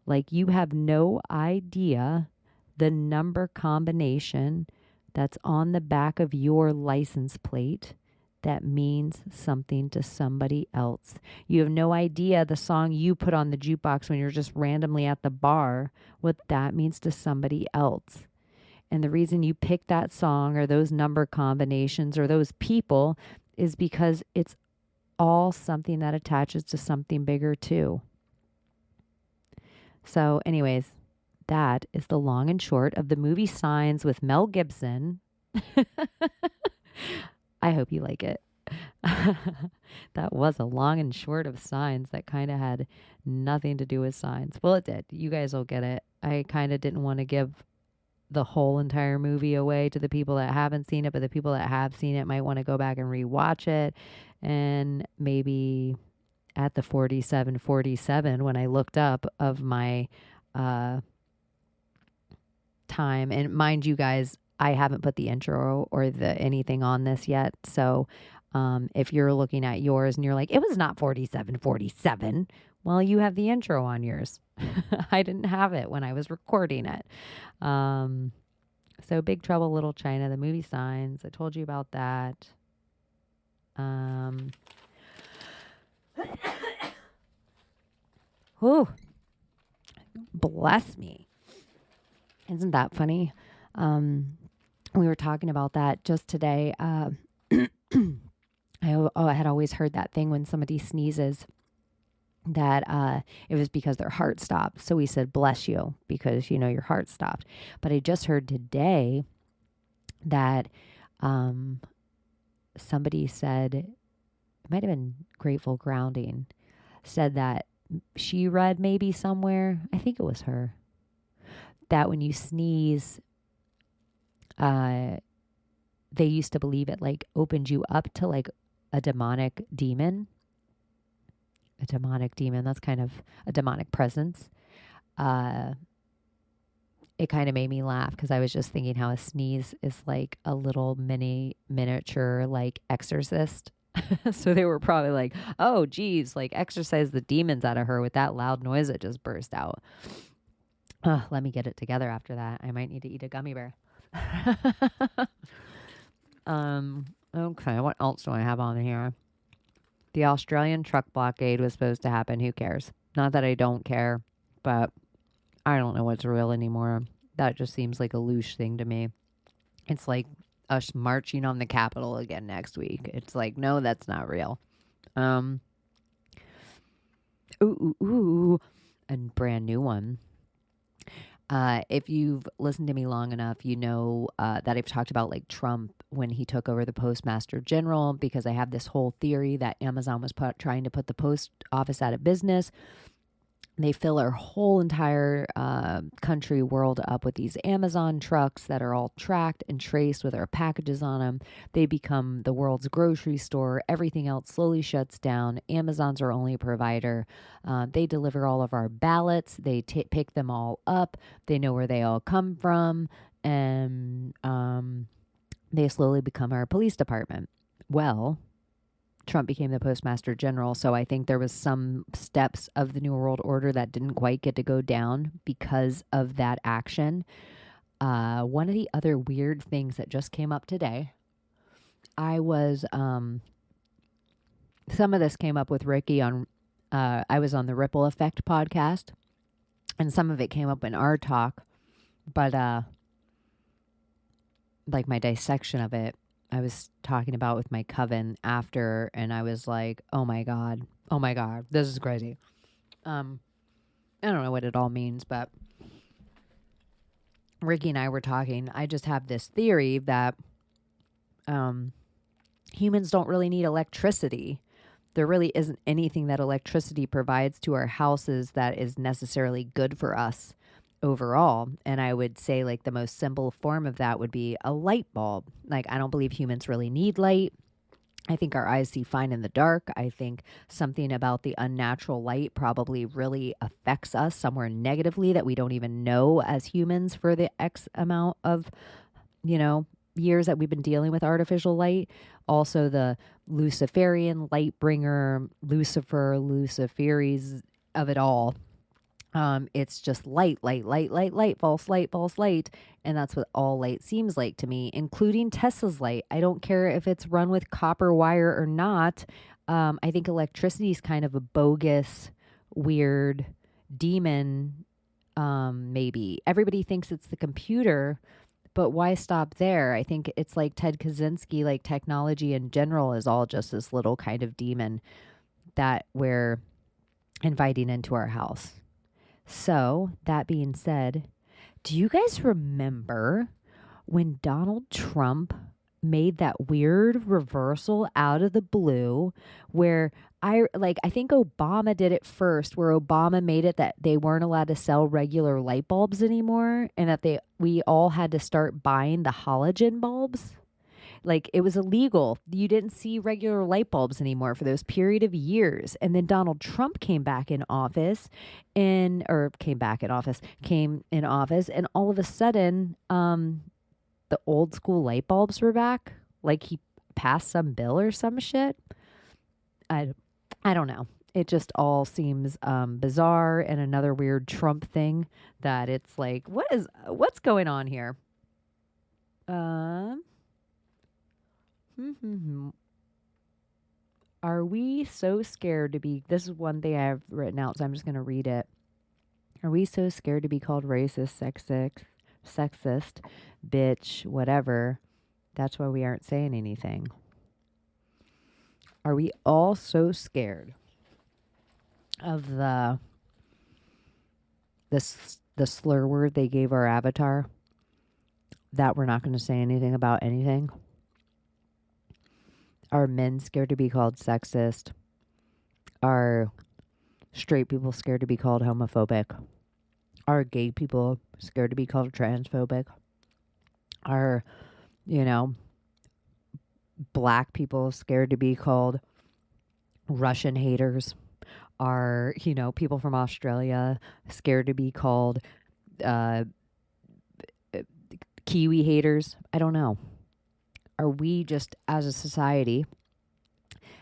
Like you have no idea the number combination that's on the back of your license plate that means something to somebody else. You have no idea the song you put on the jukebox when you're just randomly at the bar, what that means to somebody else. And the reason you pick that song or those number combinations or those people is because it's all something that attaches to something bigger too. So anyways, that is the long and short of the movie Signs with Mel Gibson. I hope you like it. That was a long and short of Signs that kind of had nothing to do with Signs. Well, it did. You guys will get it. I kind of didn't want to give the whole entire movie away to the people that haven't seen it, but the people that have seen it might want to go back and rewatch it. And maybe at the 47 when I looked up of my time, and mind you guys, I haven't put the intro or the anything on this yet. So if you're looking at yours and you're like, it was not 47, well, you have the intro on yours. I didn't have it when I was recording it. So Big Trouble Little China, the movie Signs. I told you about that. Whew. Bless me. Isn't that funny? We were talking about that just today. I had always heard that thing when somebody sneezes that it was because their heart stopped. So we said, bless you, because, your heart stopped. But I just heard today that somebody said, it might have been Grateful Grounding, said that she read maybe somewhere, I think it was her, that when you sneeze, they used to believe it like opened you up to like a demonic demon. A demonic demon, that's kind of a demonic presence. It kind of made me laugh because I was just thinking how a sneeze is like a little miniature like exorcist. So they were probably like, oh, geez, like exorcise the demons out of her with that loud noise that just burst out. Let me get it together after that. I might need to eat a gummy bear. Okay, what else do I have on here? The Australian truck blockade was supposed to happen. Who cares? Not that I don't care, but I don't know what's real anymore. That just seems like a loose thing to me. It's like us marching on the Capitol again next week. It's like, no, that's not real. A brand new one. If you've listened to me long enough, you know that I've talked about like Trump when he took over the Postmaster General, because I have this whole theory that Amazon was trying to put the post office out of business. They fill our whole entire country world up with these Amazon trucks that are all tracked and traced with our packages on them. They become the world's grocery store. Everything else slowly shuts down. Amazon's our only provider. They deliver all of our ballots. They pick them all up. They know where they all come from. And they slowly become our police department. Well, Trump became the Postmaster General, so I think there was some steps of the New World Order that didn't quite get to go down because of that action. One of the other weird things that just came up today, I was, some of this came up with Ricky on, I was on the Ripple Effect podcast, and some of it came up in our talk, but like my dissection of it, I was talking about with my coven after, and I was like, oh my God, this is crazy. I don't know what it all means, but Ricky and I were talking. I just have this theory that humans don't really need electricity. There really isn't anything that electricity provides to our houses that is necessarily good for us overall. And I would say like the most simple form of that would be a light bulb. Like, I don't believe humans really need light. I think our eyes see fine in the dark. I think something about the unnatural light probably really affects us somewhere negatively that we don't even know as humans for the X amount of, years that we've been dealing with artificial light. Also the Luciferian light bringer, Luciferes of it all. It's just light, false light. And that's what all light seems like to me, including Tesla's light. I don't care if it's run with copper wire or not. I think electricity is kind of a bogus, weird demon. Maybe everybody thinks it's the computer, but why stop there? I think it's like Ted Kaczynski, like technology in general is all just this little kind of demon that we're inviting into our house. So, that being said, do you guys remember when Donald Trump made that weird reversal out of the blue where I think Obama did it first, where Obama made it that they weren't allowed to sell regular light bulbs anymore and that we all had to start buying the halogen bulbs? Like, it was illegal. You didn't see regular light bulbs anymore for those period of years. And then Donald Trump came in office, and all of a sudden, the old school light bulbs were back. Like, he passed some bill or some shit. I don't know. It just all seems bizarre, and another weird Trump thing that it's like, what's going on here? Are we so scared to be, this is one thing I have written out, so I'm just going to read it. Are we so scared to be called racist, sexist, bitch, whatever? That's why we aren't saying anything. Are we all so scared of the slur word they gave our avatar that we're not going to say anything about anything? Are men scared to be called sexist? Are straight people scared to be called homophobic? Are gay people scared to be called transphobic? Are, black people scared to be called Russian haters? Are, people from Australia scared to be called Kiwi haters? I don't know. Are we just, as a society,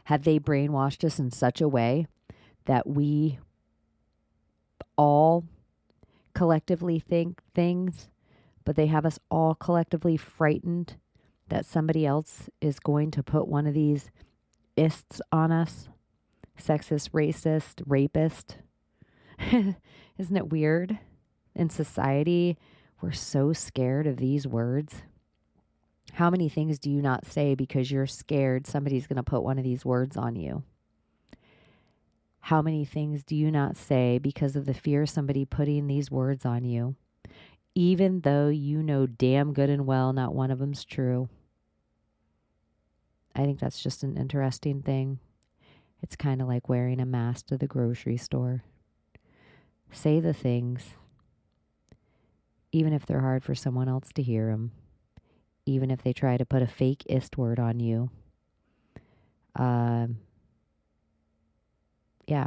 Have they brainwashed us in such a way that we all collectively think things, but they have us all collectively frightened that somebody else is going to put one of these ists on us? Sexist, racist, rapist. Isn't it weird? In society, we're so scared of these words. How many things do you not say because you're scared somebody's going to put one of these words on you? How many things do you not say because of the fear of somebody putting these words on you, even though you know damn good and well not one of them's true? I think that's just an interesting thing. It's kind of like wearing a mask to the grocery store. Say the things, even if they're hard for someone else to hear them, even if they try to put a fake ist word on you. Yeah,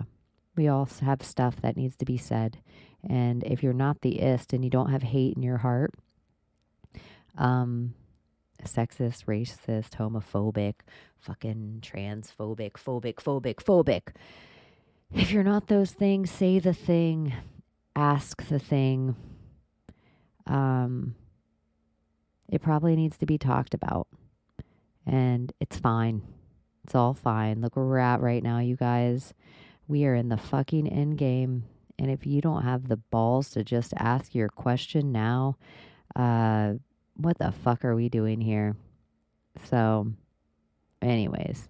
we all have stuff that needs to be said. And if you're not the ist and you don't have hate in your heart, sexist, racist, homophobic, fucking transphobic, if you're not those things, say the thing, ask the thing. It probably needs to be talked about. And it's fine. It's all fine. Look where we're at right now, you guys. We are in the fucking end game. And if you don't have the balls to just ask your question now, what the fuck are we doing here? So, anyways,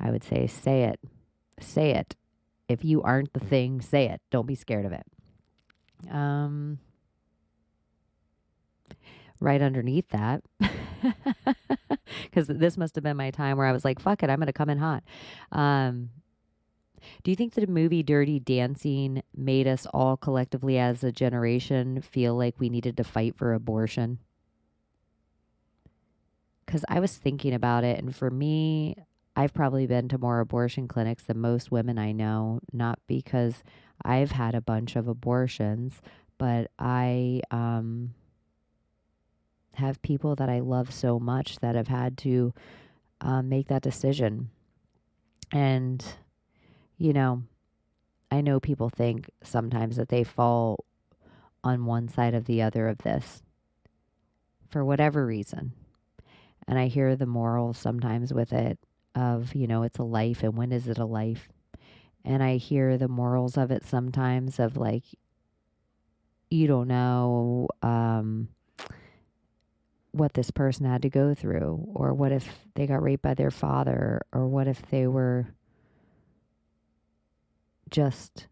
I would say say it. If you aren't the thing, say it. Don't be scared of it. Right underneath that, because this must have been my time where I was like, fuck it, I'm going to come in hot. Do you think that the movie Dirty Dancing made us all collectively as a generation feel like we needed to fight for abortion? Because I was thinking about it, and for me, I've probably been to more abortion clinics than most women I know, not because I've had a bunch of abortions, but I have people that I love so much that have had to make that decision. And, you know, I know people think sometimes that they fall on one side of the other of this for whatever reason. And I hear the morals sometimes with it of, you know, it's a life and when is it a life? And I hear the morals of it sometimes of like, you don't know what this person had to go through, or what if they got raped by their father, or what if they were just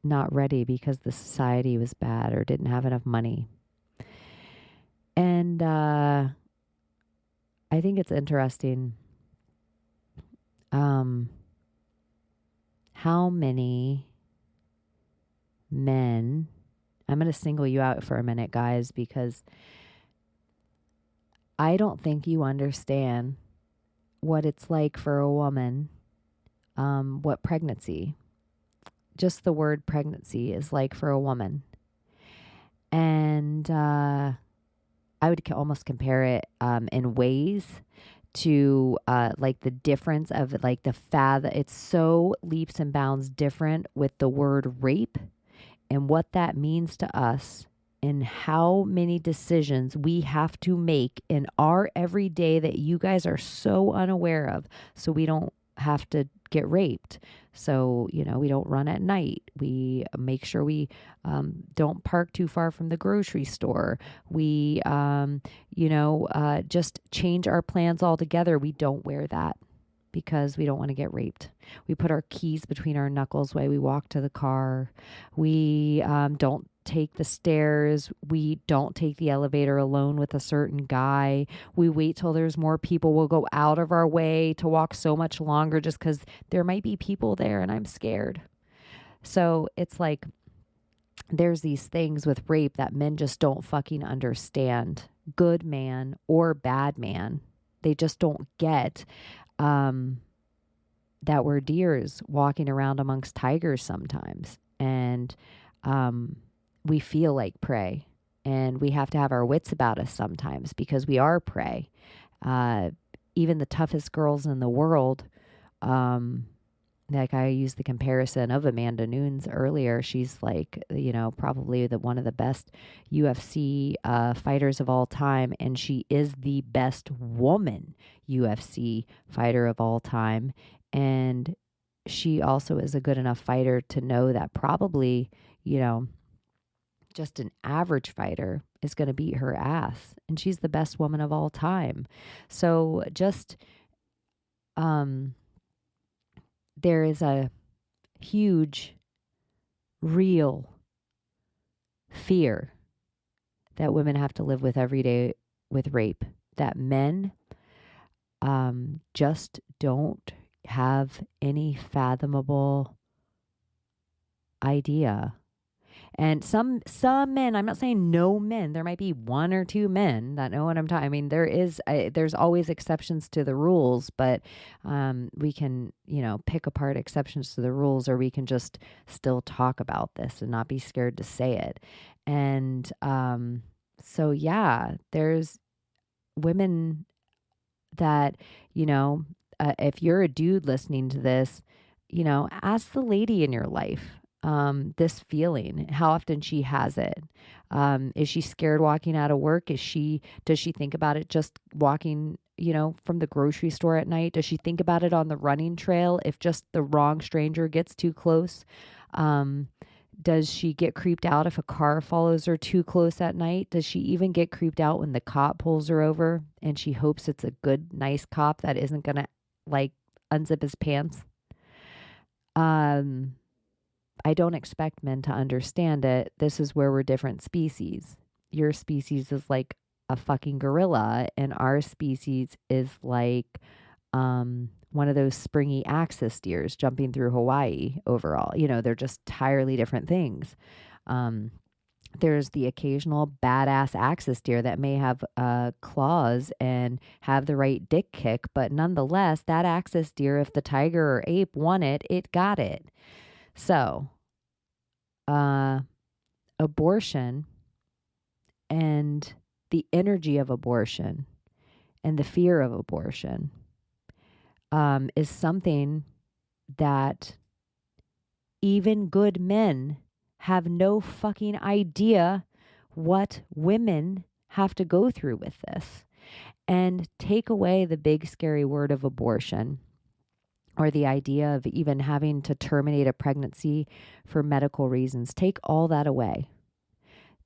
not ready because the society was bad or didn't have enough money. And I think it's interesting how many men, I'm going to single you out for a minute, guys, because I don't think you understand what it's like for a woman, what pregnancy, just the word pregnancy is like for a woman. And I would almost compare it in ways to like the difference of like the it's so leaps and bounds different with the word rape and what that means to us and how many decisions we have to make in our everyday that you guys are so unaware of, so we don't have to get raped. So, you know, we don't run at night. We make sure we don't park too far from the grocery store. We, just change our plans altogether. We don't wear that because we don't want to get raped. We put our keys between our knuckles while we walk to the car. We don't take the stairs. We don't take the elevator alone with a certain guy. We wait till there's more people. We'll go out of our way to walk so much longer just because there might be people there and I'm scared. So it's like there's these things with rape that men just don't fucking understand. Good man or bad man. They just don't get that we're deers walking around amongst tigers sometimes. And we feel like prey, and we have to have our wits about us sometimes because we are prey. even the toughest girls in the world, um, like I used the comparison of Amanda Nunes earlier. She's like, probably one of the best UFC fighters of all time, and she is the best woman UFC fighter of all time. And she also is a good enough fighter to know that probably, just an average fighter is going to beat her ass, and she's the best woman of all time. So just there is a huge, real fear that women have to live with every day with rape, that men just don't have any fathomable idea. And some men, I'm not saying no men, there might be one or two men that know what I'm talking. I mean, there's always exceptions to the rules, but we can, pick apart exceptions to the rules, or we can just still talk about this and not be scared to say it. And so, yeah, there's women that, if you're a dude listening to this, ask the lady in your life this feeling, how often she has it. Is she scared walking out of work? Does she think about it just walking, from the grocery store at night? Does she think about it on the running trail if just the wrong stranger gets too close? Does she get creeped out if a car follows her too close at night? Does she even get creeped out when the cop pulls her over and she hopes it's a good, nice cop that isn't going to unzip his pants? I don't expect men to understand it. This is where we're different species. Your species is like a fucking gorilla, and our species is like one of those springy axis deers jumping through Hawaii overall. They're just entirely different things. There's the occasional badass axis deer that may have claws and have the right dick kick, but nonetheless, that axis deer, if the tiger or ape won it, it got it. So, abortion and the energy of abortion and the fear of abortion is something that even good men have no fucking idea what women have to go through with this. And take away the big scary word of abortion, or the idea of even having to terminate a pregnancy for medical reasons. Take all that away.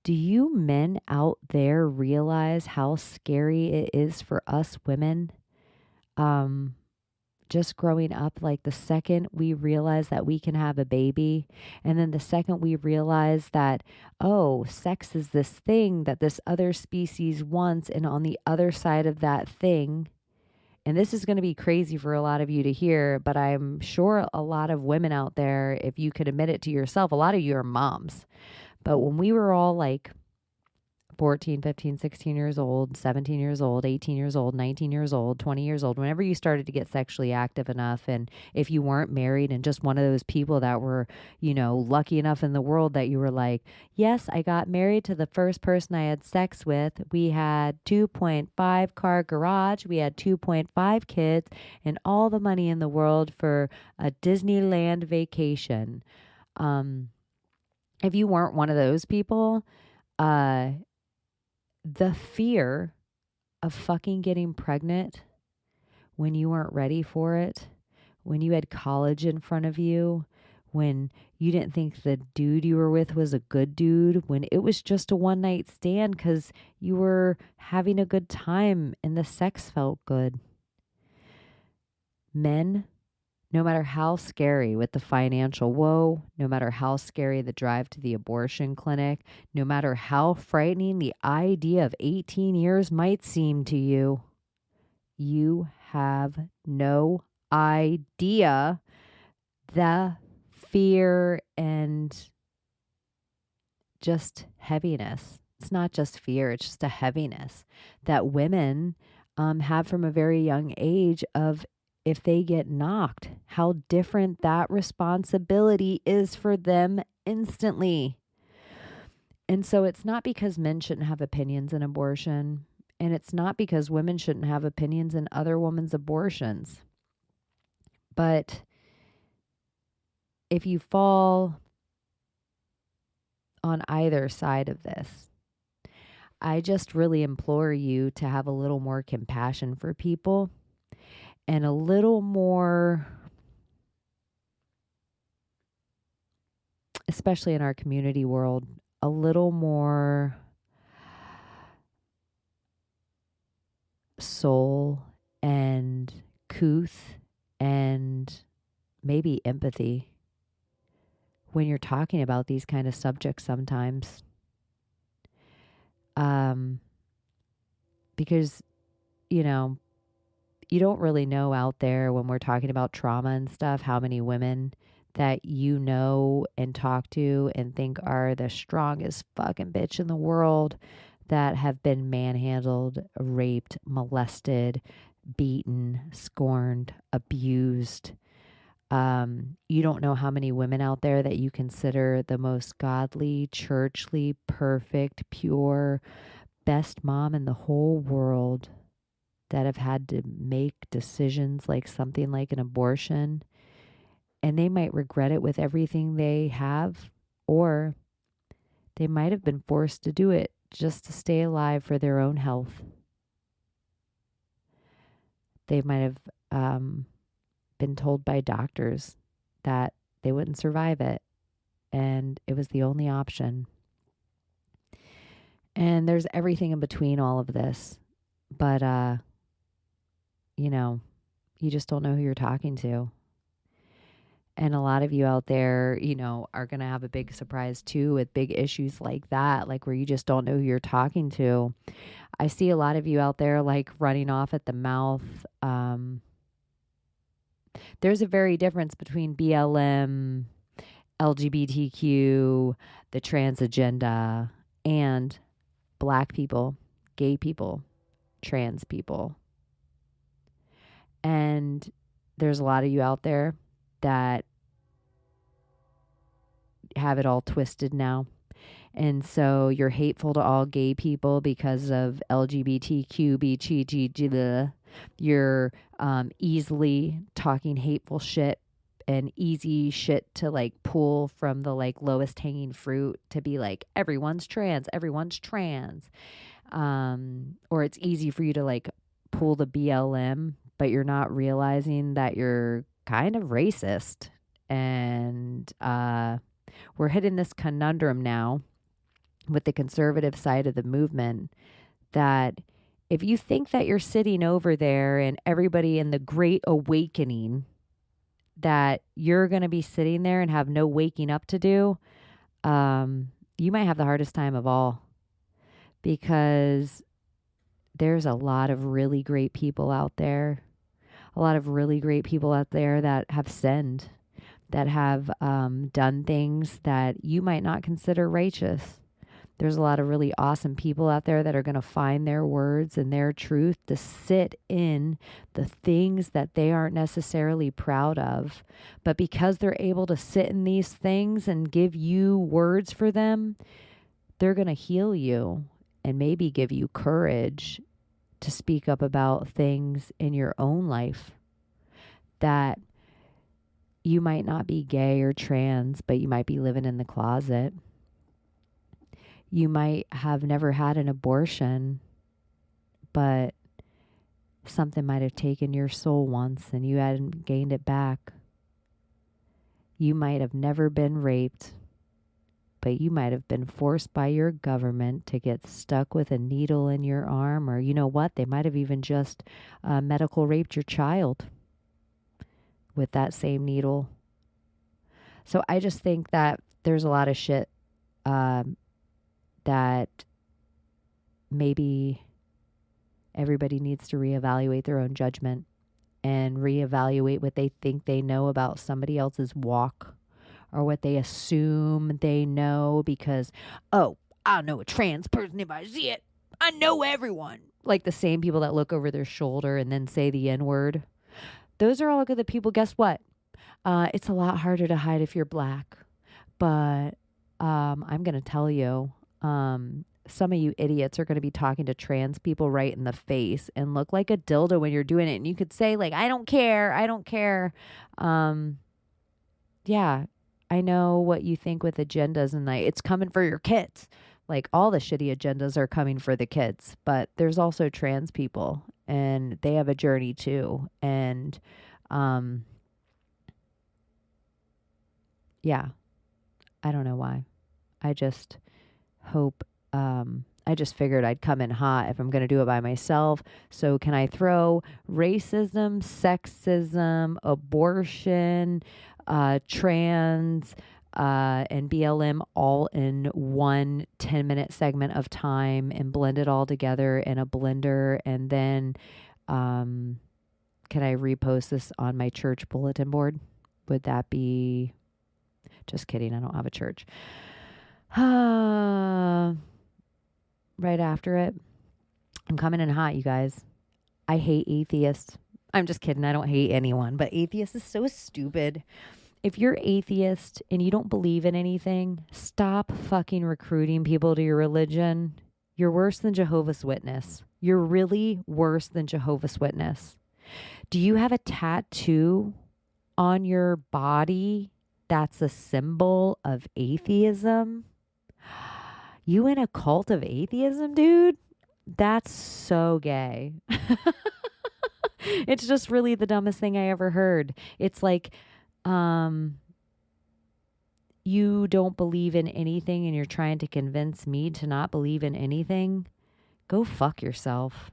Do you men out there realize how scary it is for us women? Just growing up, like the second we realize that we can have a baby, and then the second we realize that, sex is this thing that this other species wants, and on the other side of that thing, and this is going to be crazy for a lot of you to hear, but I'm sure a lot of women out there, if you could admit it to yourself, a lot of you are moms. But when we were all like 14, 15, 16 years old, 17 years old, 18 years old, 19 years old, 20 years old, whenever you started to get sexually active enough, and if you weren't married and just one of those people that were, lucky enough in the world that you were like, yes, I got married to the first person I had sex with. We had 2.5 car garage. We had 2.5 kids and all the money in the world for a Disneyland vacation. If you weren't one of those people, the fear of fucking getting pregnant when you weren't ready for it, when you had college in front of you, when you didn't think the dude you were with was a good dude, when it was just a one night stand because you were having a good time and the sex felt good. Men, no matter how scary with the financial woe, no matter how scary the drive to the abortion clinic, no matter how frightening the idea of 18 years might seem to you, you have no idea the fear and just heaviness. It's not just fear, it's just a heaviness that women have from a very young age of, if they get knocked, how different that responsibility is for them instantly. And so it's not because men shouldn't have opinions in abortion. And it's not because women shouldn't have opinions in other women's abortions. But if you fall on either side of this, I just really implore you to have a little more compassion for people and a little more, especially in our community world, a little more soul and couth and maybe empathy when you're talking about these kind of subjects sometimes. Because, you know, you don't really know out there when we're talking about trauma and stuff, how many women that you know and talk to and think are the strongest fucking bitch in the world that have been manhandled, raped, molested, beaten, scorned, abused. You don't know how many women out there that you consider the most godly, churchly, perfect, pure, best mom in the whole world that have had to make decisions like something like an abortion, and they might regret it with everything they have, or they might have been forced to do it just to stay alive for their own health. They might have been told by doctors that they wouldn't survive it, and it was the only option. And there's everything in between all of this. But, you know, you just don't know who you're talking to. And a lot of you out there, you know, are going to have a big surprise too with big issues like that, like where you just don't know who you're talking to. I see a lot of you out there like running off at the mouth. There's a very difference between BLM, LGBTQ, the trans agenda, and Black people, gay people, trans people. And there's a lot of you out there that have it all twisted now. And so you're hateful to all gay people because of LGBTQ, you're easily talking hateful shit and easy shit to like pull from the like lowest hanging fruit to be like, everyone's trans. Or it's easy for you to like pull the BLM, but you're not realizing that you're kind of racist. And we're hitting this conundrum now with the conservative side of the movement that if you think that you're sitting over there and everybody in the Great Awakening, that you're going to be sitting there and have no waking up to do, you might have the hardest time of all, because there's a lot of really great people out there, that have sinned, that have done things that you might not consider righteous. There's a lot of really awesome people out there that are going to find their words and their truth to sit in the things that they aren't necessarily proud of. But because they're able to sit in these things and give you words for them, they're going to heal you and maybe give you courage to speak up about things in your own life that you might not be gay or trans, but you might be living in the closet. You might have never had an abortion, but something might have taken your soul once and you hadn't gained it back. You might have never been raped, but you might have been forced by your government to get stuck with a needle in your arm, or you know what? They might have even just medical raped your child with that same needle. So I just think that there's a lot of shit that maybe everybody needs to reevaluate their own judgment and reevaluate what they think they know about somebody else's walk, or what they assume they know because, oh, I know a trans person if I see it. I know everyone. Like the same people that look over their shoulder and then say the N-word. Those are all good people. Guess what? It's a lot harder to hide if you're Black. But I'm going to tell you, some of you idiots are going to be talking to trans people right in the face and look like a dildo when you're doing it. And you could say, like, I don't care. I don't care. Yeah, I know what you think with agendas, and it's coming for your kids. Like, all the shitty agendas are coming for the kids, but there's also trans people, and they have a journey too. And, yeah, I don't know why. I just hope, I just figured I'd come in hot if I'm going to do it by myself. So can I throw racism, sexism, abortion, trans, and BLM all in one 10-minute segment of time and blend it all together in a blender? And then can I repost this on my church bulletin board? Would that be... Just kidding. I don't have a church. Right after it. I'm coming in hot, you guys. I hate atheists. I'm just kidding. I don't hate anyone, but atheist is so stupid. If you're atheist and you don't believe in anything, stop fucking recruiting people to your religion. You're worse than Jehovah's Witness. You're really worse than Jehovah's Witness. Do you have a tattoo on your body that's a symbol of atheism? You in a cult of atheism, dude? That's so gay. It's just really the dumbest thing I ever heard. It's like, you don't believe in anything and you're trying to convince me to not believe in anything. Go fuck yourself.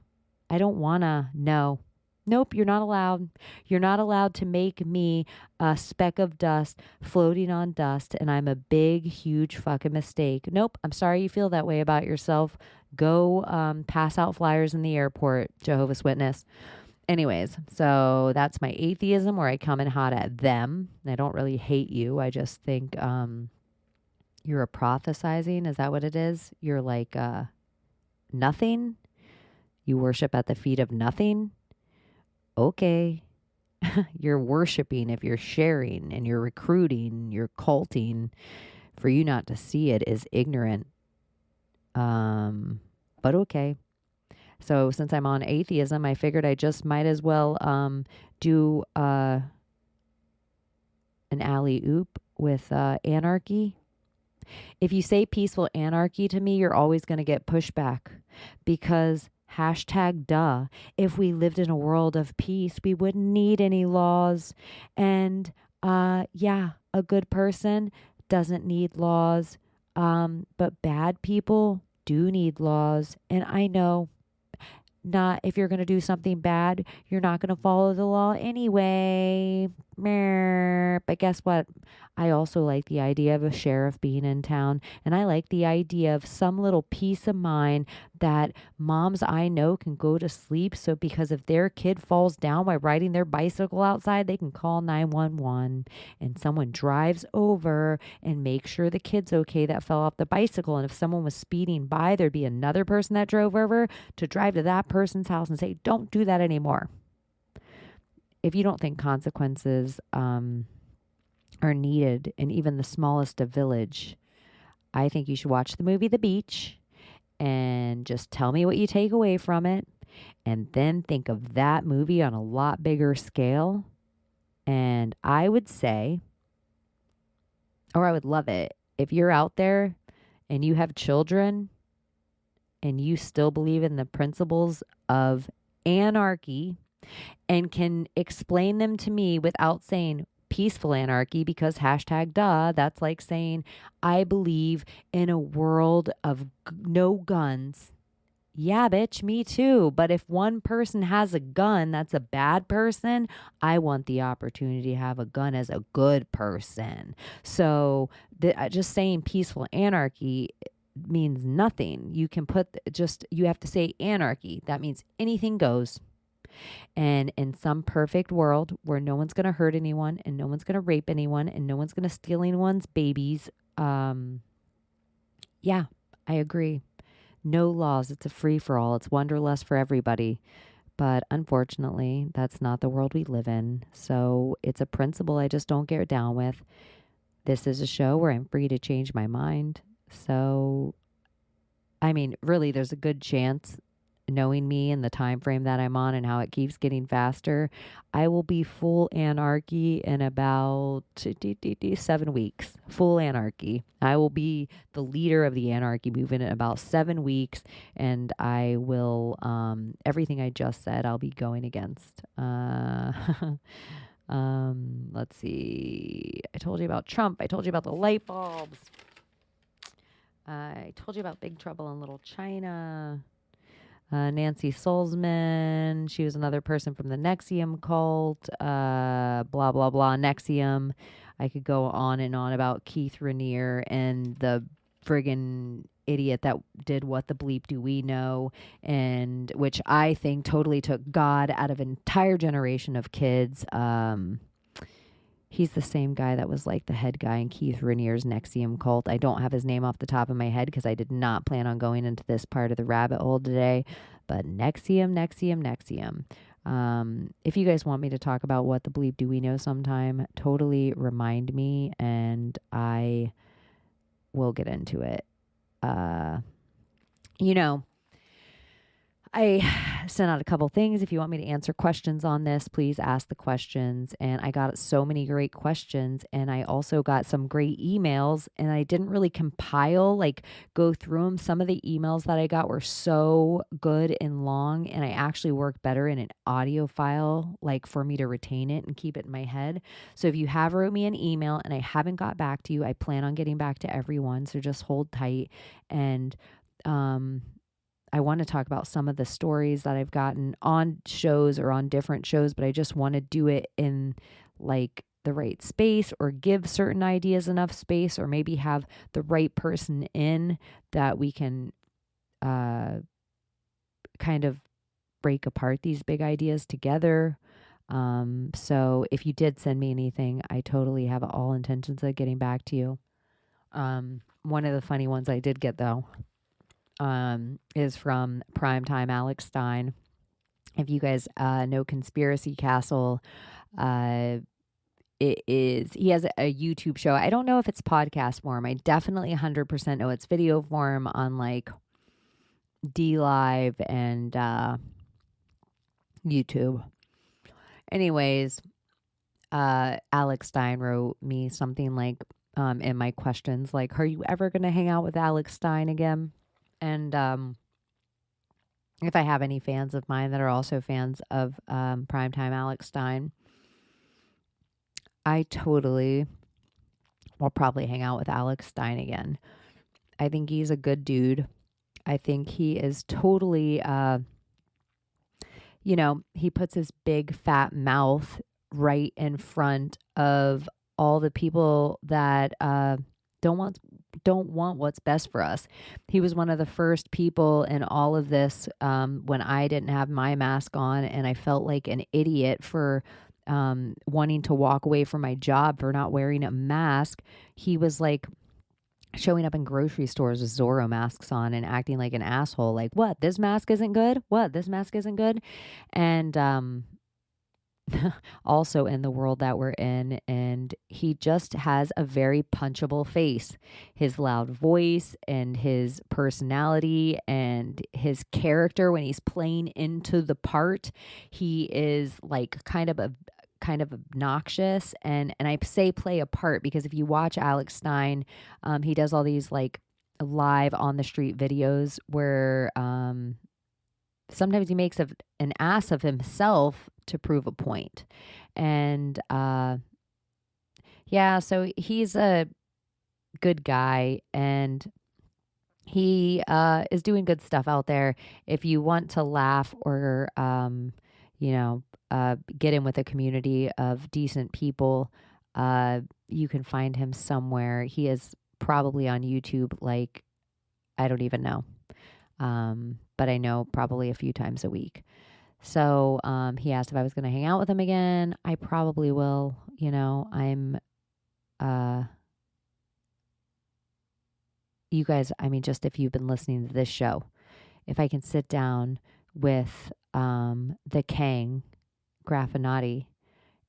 I don't wanna. No. Nope, you're not allowed. You're not allowed to make me a speck of dust floating on dust, and I'm a big, huge fucking mistake. Nope, I'm sorry you feel that way about yourself. Go pass out flyers in the airport, Jehovah's Witness. Anyways, so that's my atheism, where I come in hot at them. I don't really hate you. I just think you're a prophesizing. Is that what it is? You're like nothing. You worship at the feet of nothing. Okay. You're worshiping if you're sharing and you're recruiting, you're culting. For you not to see it is ignorant. But okay. So since I'm on atheism, I figured I just might as well do an alley-oop with anarchy. If you say peaceful anarchy to me, you're always going to get pushback, because #duh. If we lived in a world of peace, we wouldn't need any laws. And yeah, a good person doesn't need laws. But bad people do need laws. And I know, not if you're going to do something bad, you're not going to follow the law anyway. But guess what? I also like the idea of a sheriff being in town. And I like the idea of some little peace of mind that moms I know can go to sleep. So because if their kid falls down while riding their bicycle outside, they can call 911 and someone drives over and make sure the kid's okay that fell off the bicycle. And if someone was speeding by, there'd be another person that drove over to drive to that person's house and say, don't do that anymore. If you don't think consequences are needed in even the smallest of village, I think you should watch the movie The Beach and just tell me what you take away from it, and then think of that movie on a lot bigger scale. And I would say, or I would love it, if you're out there and you have children and you still believe in the principles of anarchy and can explain them to me without saying peaceful anarchy, because #duh, that's like saying I believe in a world of no guns. Yeah, bitch, me too. But if one person has a gun, that's a bad person. I want the opportunity to have a gun as a good person. So just saying peaceful anarchy means nothing. You can you have to say anarchy. That means anything goes. And in some perfect world where no one's going to hurt anyone and no one's going to rape anyone and no one's going to steal anyone's babies, yeah, I agree. No laws. It's a free-for-all. It's wanderlust for everybody. But unfortunately, that's not the world we live in. So it's a principle I just don't get down with. This is a show where I'm free to change my mind. So I mean, really, there's a good chance, knowing me and the time frame that I'm on and how it keeps getting faster, I will be full anarchy in about 7 weeks. Full anarchy. I will be the leader of the anarchy movement in about 7 weeks, and I will, everything I just said, I'll be going against. Let's see. I told you about Trump. I told you about the light bulbs. I told you about Big Trouble in Little China. Nancy Solzman. She was another person from the Nexium cult. Blah, blah, blah. Nexium. I could go on and on about Keith Raniere and the friggin' idiot that did What the Bleep Do We Know, and which I think totally took God out of an entire generation of kids. He's the same guy that was like the head guy in Keith Raniere's Nexium cult. I don't have his name off the top of my head because I did not plan on going into this part of the rabbit hole today. But Nexium. If you guys want me to talk about What the Bleep Do We Know sometime, totally remind me and I will get into it. I sent out a couple things. If you want me to answer questions on this, please ask the questions. And I got so many great questions, and I also got some great emails, and I didn't really go through them. Some of the emails that I got were so good and long, and I actually work better in an audio file, like for me to retain it and keep it in my head. So if you have wrote me an email and I haven't got back to you, I plan on getting back to everyone. So just hold tight. And, I want to talk about some of the stories that I've gotten on shows or on different shows, but I just want to do it in like the right space, or give certain ideas enough space, or maybe have the right person in that we can kind of break apart these big ideas together. So if you did send me anything, I totally have all intentions of getting back to you. One of the funny ones I did get though, is from Primetime Alex Stein. If you guys know Conspiracy Castle, he has a YouTube show. I don't know if it's podcast form. I definitely 100% know it's video form on like D Live and YouTube. Anyways, Alex Stein wrote me something like, in my questions, like, are you ever going to hang out with Alex Stein again? And if I have any fans of mine that are also fans of Primetime Alex Stein, I totally will probably hang out with Alex Stein again. I think he's a good dude. I think he is totally, he puts his big fat mouth right in front of all the people that don't want what's best for us. He was one of the first people in all of this, when I didn't have my mask on and I felt like an idiot for wanting to walk away from my job for not wearing a mask. He was like showing up in grocery stores with Zorro masks on and acting like an asshole, like, what, this mask isn't good? What, this mask isn't good? And also in the world that we're in, and he just has a very punchable face. His loud voice and his personality and his character, when he's playing into the part, he is like kind of obnoxious, and I say play a part because if you watch Alex Stein, he does all these like live on the street videos where sometimes he makes an ass of himself to prove a point. And so he's a good guy, and he is doing good stuff out there. If you want to laugh or get in with a community of decent people, you can find him somewhere. He is probably on YouTube, like, I don't even know. But I know probably a few times a week. So he asked if I was going to hang out with him again. I probably will. I'm, you guys, I mean, just if you've been listening to this show, if I can sit down with the Kang Graffinati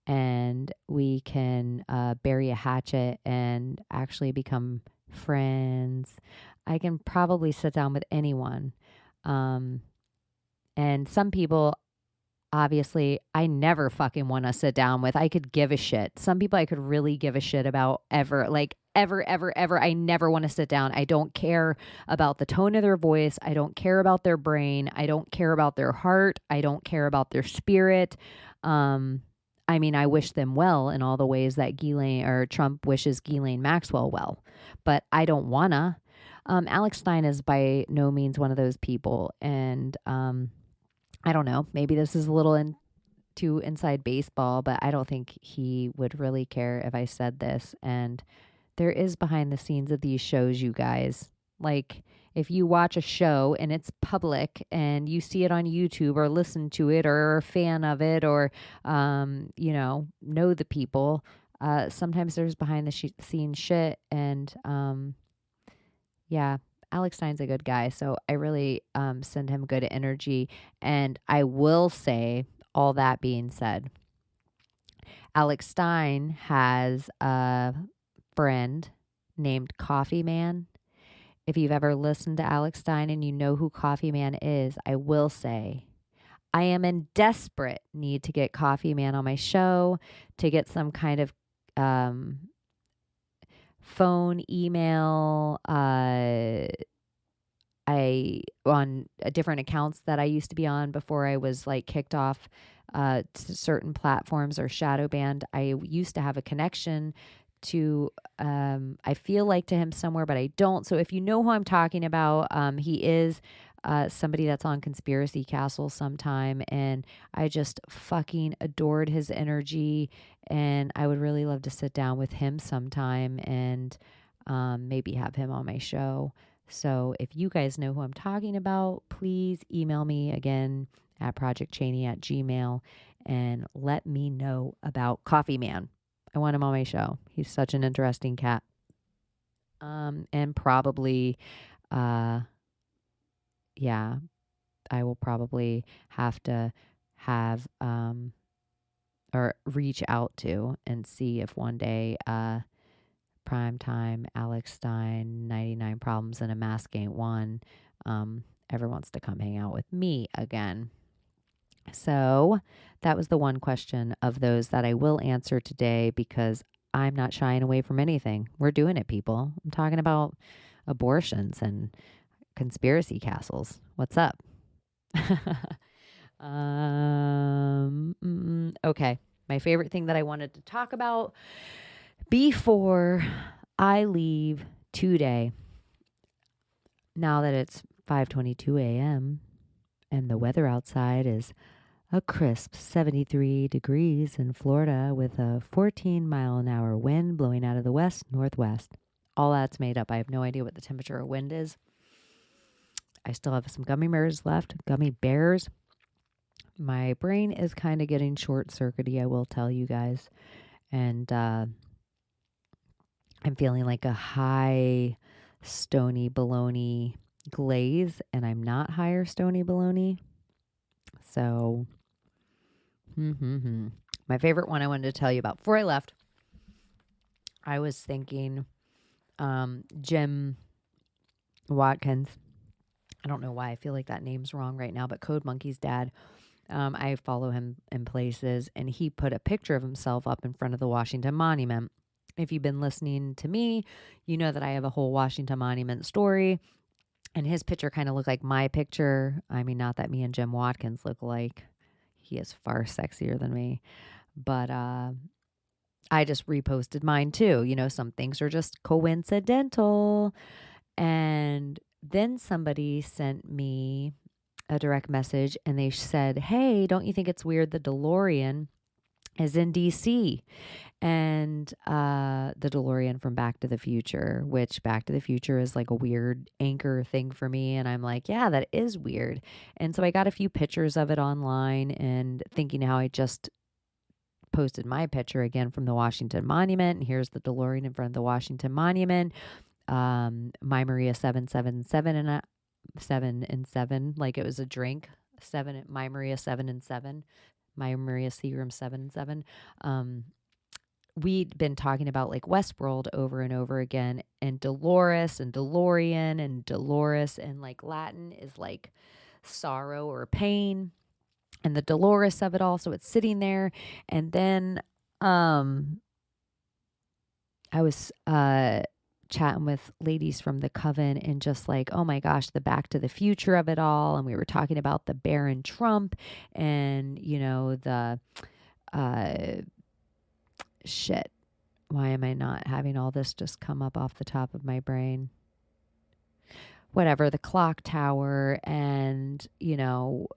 and we can bury a hatchet and actually become friends, I can probably sit down with anyone. Um, and some people, obviously, I never fucking want to sit down with. I could give a shit. Some people I could really give a shit about ever. Like, ever, ever, ever. I never want to sit down. I don't care about the tone of their voice. I don't care about their brain. I don't care about their heart. I don't care about their spirit. I mean, I wish them well in all the ways that Ghislaine or Trump wishes Ghislaine Maxwell well, but I don't wanna. Alex Stein is by no means one of those people, and I don't know. Maybe this is a little too inside baseball, but I don't think he would really care if I said this. And there is behind the scenes of these shows, you guys. Like, if you watch a show and it's public and you see it on YouTube or listen to it or are a fan of it or, know the people, sometimes there's behind the scenes shit. And yeah, Alex Stein's a good guy. So I really send him good energy. And I will say, all that being said, Alex Stein has a friend named Coffee Man. If you've ever listened to Alex Stein and you know who Coffee Man is, I will say I am in desperate need to get Coffee Man on my show, to get some kind of phone, email, on different accounts that I used to be on before I was like kicked off to certain platforms or shadow banned. I used to have a connection to I feel like to him somewhere, but I don't. So if you know who I'm talking about, he is somebody that's on Conspiracy Castle sometime, and I just fucking adored his energy, and I would really love to sit down with him sometime and maybe have him on my show. So if you guys know who I'm talking about, please email me again at projectchaney@gmail and let me know about Coffee Man. I want him on my show. He's such an interesting cat. And probably, yeah, I will probably have to have, or reach out to and see if one day, Primetime, Alex Stein, 99 Problems and a Mask Ain't One, ever wants to come hang out with me again. So that was the one question of those that I will answer today, because I'm not shying away from anything. We're doing it, people. I'm talking about abortions and conspiracy castles. What's up? Okay. My favorite thing that I wanted to talk about before I leave today, now that it's 5:22 a.m. and the weather outside is a crisp 73 degrees in Florida with a 14-mile-an-hour wind blowing out of the west-northwest. All that's made up. I have no idea what the temperature of wind is. I still have some gummy bears left. Gummy bears. My brain is kind of getting short-circuity, I will tell you guys. And I'm feeling like a high stony bologna glaze, and I'm not higher stony bologna. So, my favorite one I wanted to tell you about before I left, I was thinking Jim Watkins. I don't know why I feel like that name's wrong right now, but Code Monkey's dad. I follow him in places, and he put a picture of himself up in front of the Washington Monument. If you've been listening to me, you know that I have a whole Washington Monument story, and his picture kind of looked like my picture. I mean, not that me and Jim Watkins look alike. He is far sexier than me. But I just reposted mine too. You know, some things are just coincidental. And then somebody sent me a direct message, and they said, hey, don't you think it's weird the DeLorean is in DC? And the DeLorean from Back to the Future, which Back to the Future is like a weird anchor thing for me. And I'm like, yeah, that is weird. And so I got a few pictures of it online, and thinking how I just posted my picture again from the Washington Monument. And here's the DeLorean in front of the Washington Monument. My Maria 777 and 7 and 7, like it was a drink. My Maria 7 and 7. My Maria Seagram 7 and 7. we'd been talking about like Westworld over and over again, and Dolores and Delorean and Dolores, and like Latin is like sorrow or pain, and the Dolores of it all. So it's sitting there. And then I was chatting with ladies from the Coven and just like, oh my gosh, the Back to the Future of it all. And we were talking about the Baron Trump and, you know, the uh, shit. Why am I not having all this just come up off the top of my brain? Whatever, the clock tower, and, you know,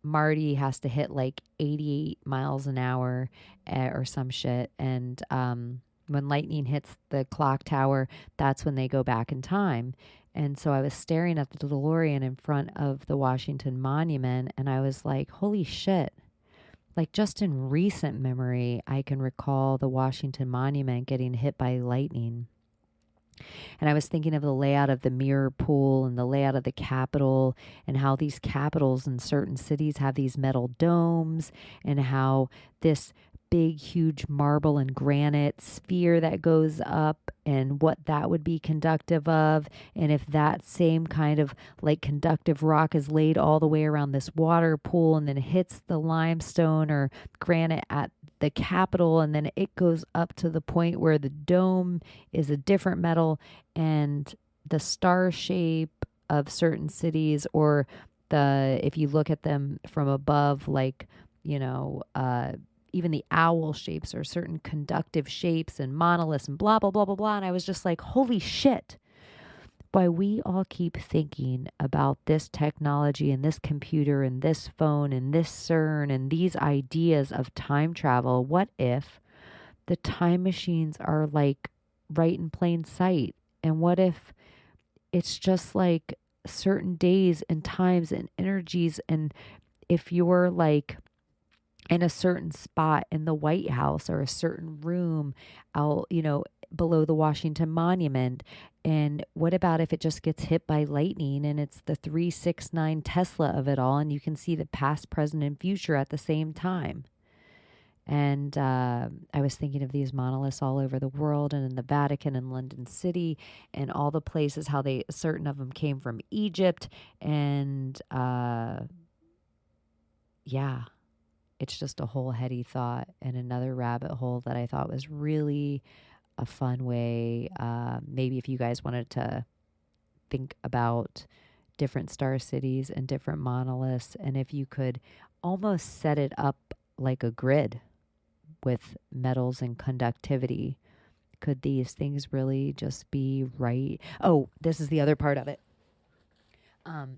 Marty has to hit like 88 miles an hour or some shit. And when lightning hits the clock tower, that's when they go back in time. And so I was staring at the DeLorean in front of the Washington Monument, and I was like, holy shit. Like, just in recent memory, I can recall the Washington Monument getting hit by lightning. And I was thinking of the layout of the mirror pool and the layout of the Capitol, and how these capitals in certain cities have these metal domes, and how this big, huge marble and granite sphere that goes up, and what that would be conductive of. And if that same kind of like conductive rock is laid all the way around this water pool and then hits the limestone or granite at the Capitol, and then it goes up to the point where the dome is a different metal, and the star shape of certain cities, or the, if you look at them from above, like, you know, even the owl shapes are certain conductive shapes and monoliths and blah, blah, blah, blah, blah. And I was just like, holy shit. Why we all keep thinking about this technology and this computer and this phone and this CERN and these ideas of time travel. What if the time machines are like right in plain sight? And what if it's just like certain days and times and energies? And if you're like in a certain spot in the White House or a certain room out, you know, below the Washington Monument, and what about if it just gets hit by lightning and it's the 369 Tesla of it all, and you can see the past, present, and future at the same time? And I was thinking of these monoliths all over the world, and in the Vatican and London City and all the places, how they, certain of them came from Egypt. And yeah, it's just a whole heady thought and another rabbit hole that I thought was really a fun way. Maybe if you guys wanted to think about different star cities and different monoliths, and if you could almost set it up like a grid with metals and conductivity, could these things really just be right? Oh, this is the other part of it.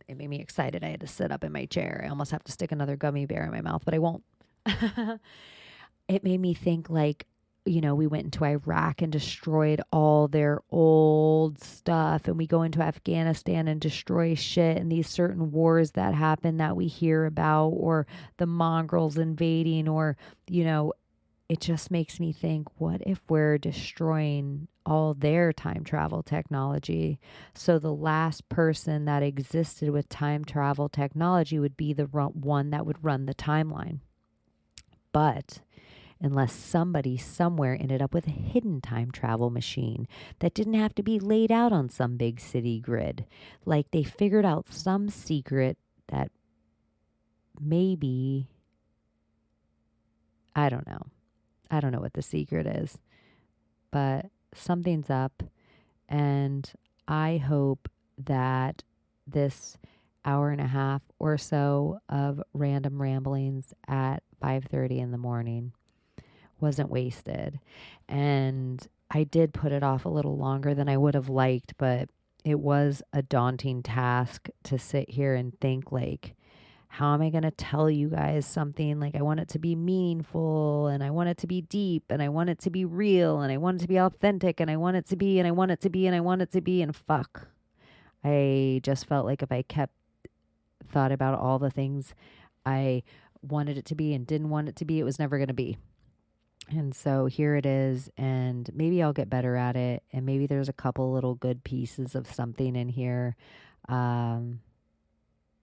It made me excited. I had to sit up in my chair. I almost have to stick another gummy bear in my mouth, but I won't. It made me think, like, you know, we went into Iraq and destroyed all their old stuff, and we go into Afghanistan and destroy shit, and these certain wars that happen that we hear about, or the mongrels invading, or, you know, it just makes me think, what if we're destroying all their time travel technology? So the last person that existed with time travel technology would be the one that would run the timeline. But unless somebody somewhere ended up with a hidden time travel machine that didn't have to be laid out on some big city grid, like they figured out some secret that maybe, I don't know. I don't know what the secret is, but something's up. And I hope that this hour and a half or so of random ramblings at 5:30 in the morning wasn't wasted. And I did put it off a little longer than I would have liked, but it was a daunting task to sit here and think, like, how am I going to tell you guys something? Like, I want it to be meaningful, and I want it to be deep, and I want it to be real, and I want it to be authentic, and I want it to be, and I want it to be, and I want it to be, and fuck. I just felt like if I kept thought about all the things I wanted it to be and didn't want it to be, it was never going to be. And so here it is, and maybe I'll get better at it, and maybe there's a couple little good pieces of something in here.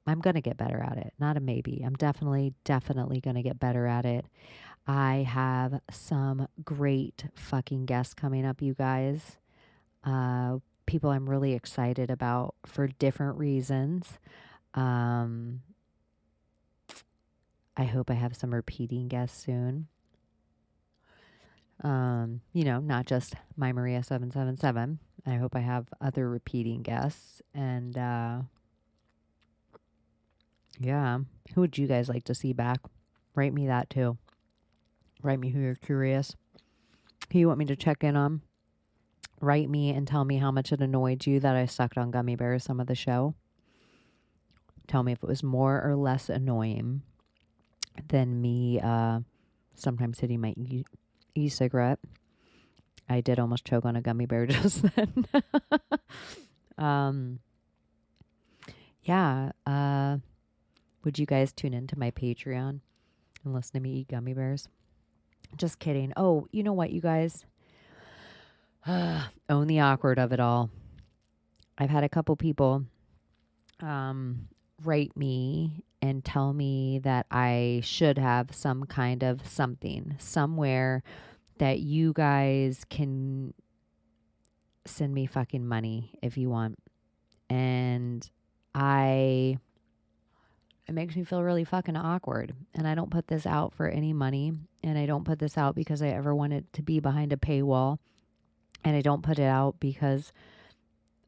I'm going to get better at it. Not a maybe. I'm definitely going to get better at it. I have some great fucking guests coming up, you guys. People I'm really excited about for different reasons. I hope I have some repeating guests soon. Not just my Maria 777. I hope I have other repeating guests. And yeah, who would you guys like to see back? Write me that too. Write me who you're curious, who you want me to check in on. Write me and tell me how much it annoyed you that I sucked on gummy bears some of the show. Tell me if it was more or less annoying than me sometimes hitting my e-cigarette. I did almost choke on a gummy bear just then. Would you guys tune into my Patreon and listen to me eat gummy bears? Just kidding. Oh, you know what, you guys? Own the awkward of it all. I've had a couple people write me and tell me that I should have some kind of something somewhere that you guys can send me fucking money if you want. And it makes me feel really fucking awkward. And I don't put this out for any money. And I don't put this out because I ever wanted to be behind a paywall. And I don't put it out because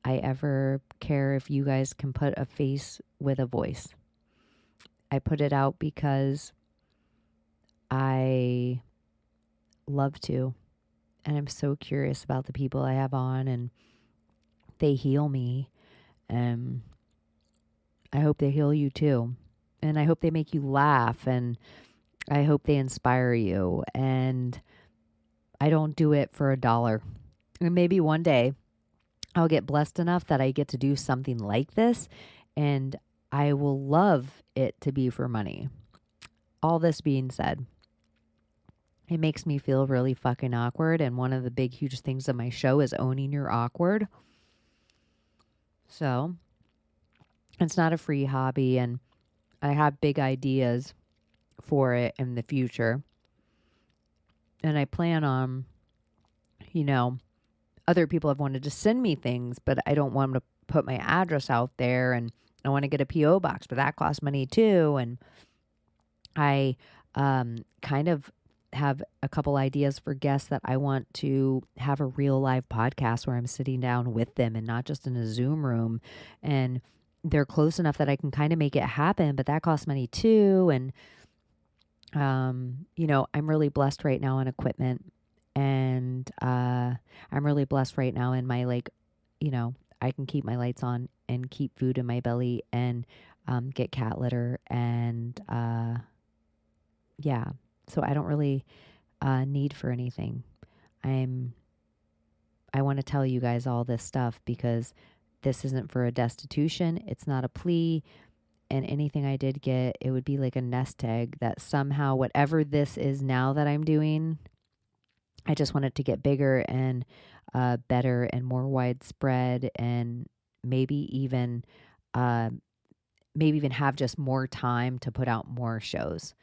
I ever care if you guys can put a face with a voice. I put it out because I love to. And I'm so curious about the people I have on, and they heal me. And I hope they heal you too. And I hope they make you laugh, and I hope they inspire you. And I don't do it for $1. And maybe one day I'll get blessed enough that I get to do something like this, and I will love it to be for money. All this being said, it makes me feel really fucking awkward. And one of the big, huge things of my show is owning your awkward. So it's not a free hobby, and I have big ideas for it in the future. And I plan on, other people have wanted to send me things, but I don't want them to put my address out there. And I want to get a P.O. box, but that costs money too. And I kind of have a couple ideas for guests that I want to have a real live podcast where I'm sitting down with them and not just in a Zoom room. And they're close enough that I can kind of make it happen, but that costs money too. And, I'm really blessed right now in equipment. And I'm really blessed right now in my, I can keep my lights on and keep food in my belly and get cat litter. And so I don't really need for anything. I want to tell you guys all this stuff because this isn't for a destitution. It's not a plea. And anything I did get, it would be like a nest egg that somehow whatever this is now that I'm doing, I just want it to get bigger and better and more widespread, and maybe even have just more time to put out more shows.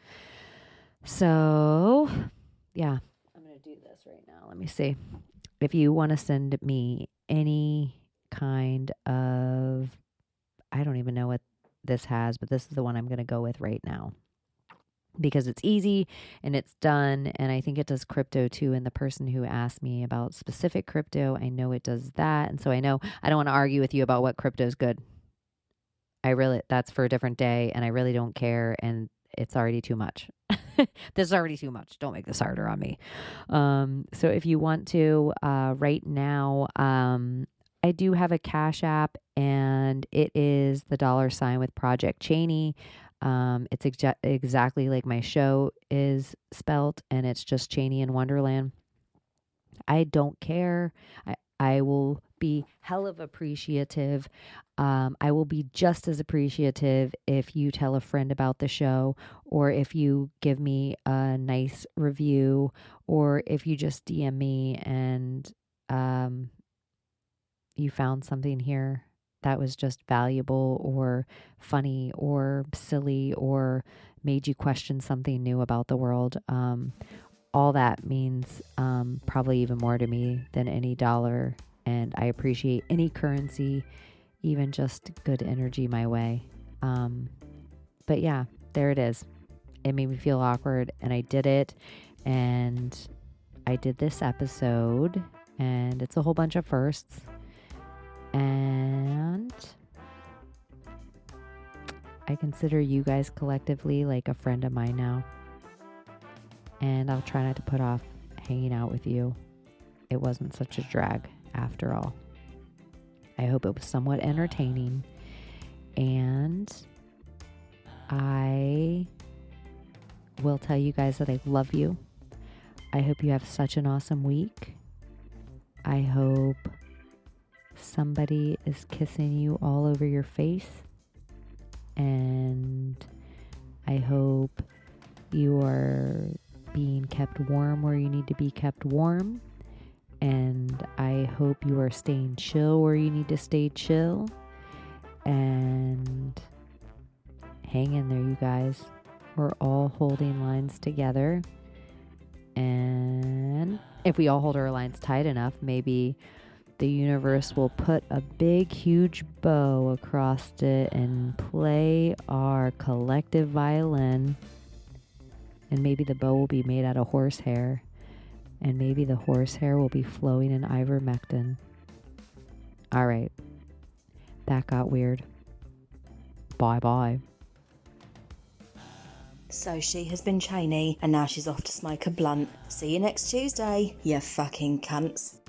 So, yeah, I'm going to do this right now. Let me see. If you want to send me any kind of, I don't even know what this has, but this is the one I'm going to go with right now because it's easy and it's done. And I think it does crypto too. And the person who asked me about specific crypto, I know it does that. And so I know I don't want to argue with you about what crypto is good. That's for a different day, and I really don't care. And it's already too much. This is already too much. Don't make this harder on me. So if you want to, right now, I do have a Cash App, and it is the $ with Project Cheney. It's exactly like my show is spelt, and it's just Cheney in Wonderland. I don't care. I will be hell of appreciative. I will be just as appreciative if you tell a friend about the show, or if you give me a nice review, or if you just DM me and you found something here that was just valuable or funny or silly or made you question something new about the world. All that means probably even more to me than any dollar. And I appreciate any currency, even just good energy my way. But yeah, there it is. It made me feel awkward, and I did it. And I did this episode, and it's a whole bunch of firsts. And I consider you guys collectively like a friend of mine now. And I'll try not to put off hanging out with you. It wasn't such a drag after all. I hope it was somewhat entertaining. And I will tell you guys that I love you. I hope you have such an awesome week. I hope somebody is kissing you all over your face. And I hope you are being kept warm where you need to be kept warm. And I hope you are staying chill where you need to stay chill. And hang in there, you guys. We're all holding lines together. And if we all hold our lines tight enough, maybe the universe will put a big, huge bow across it and play our collective violin. And maybe the bow will be made out of horsehair. And maybe the horsehair will be flowing in ivermectin. All right. That got weird. Bye-bye. So she has been Cheney, and now she's off to smoke a blunt. See you next Tuesday, you fucking cunts.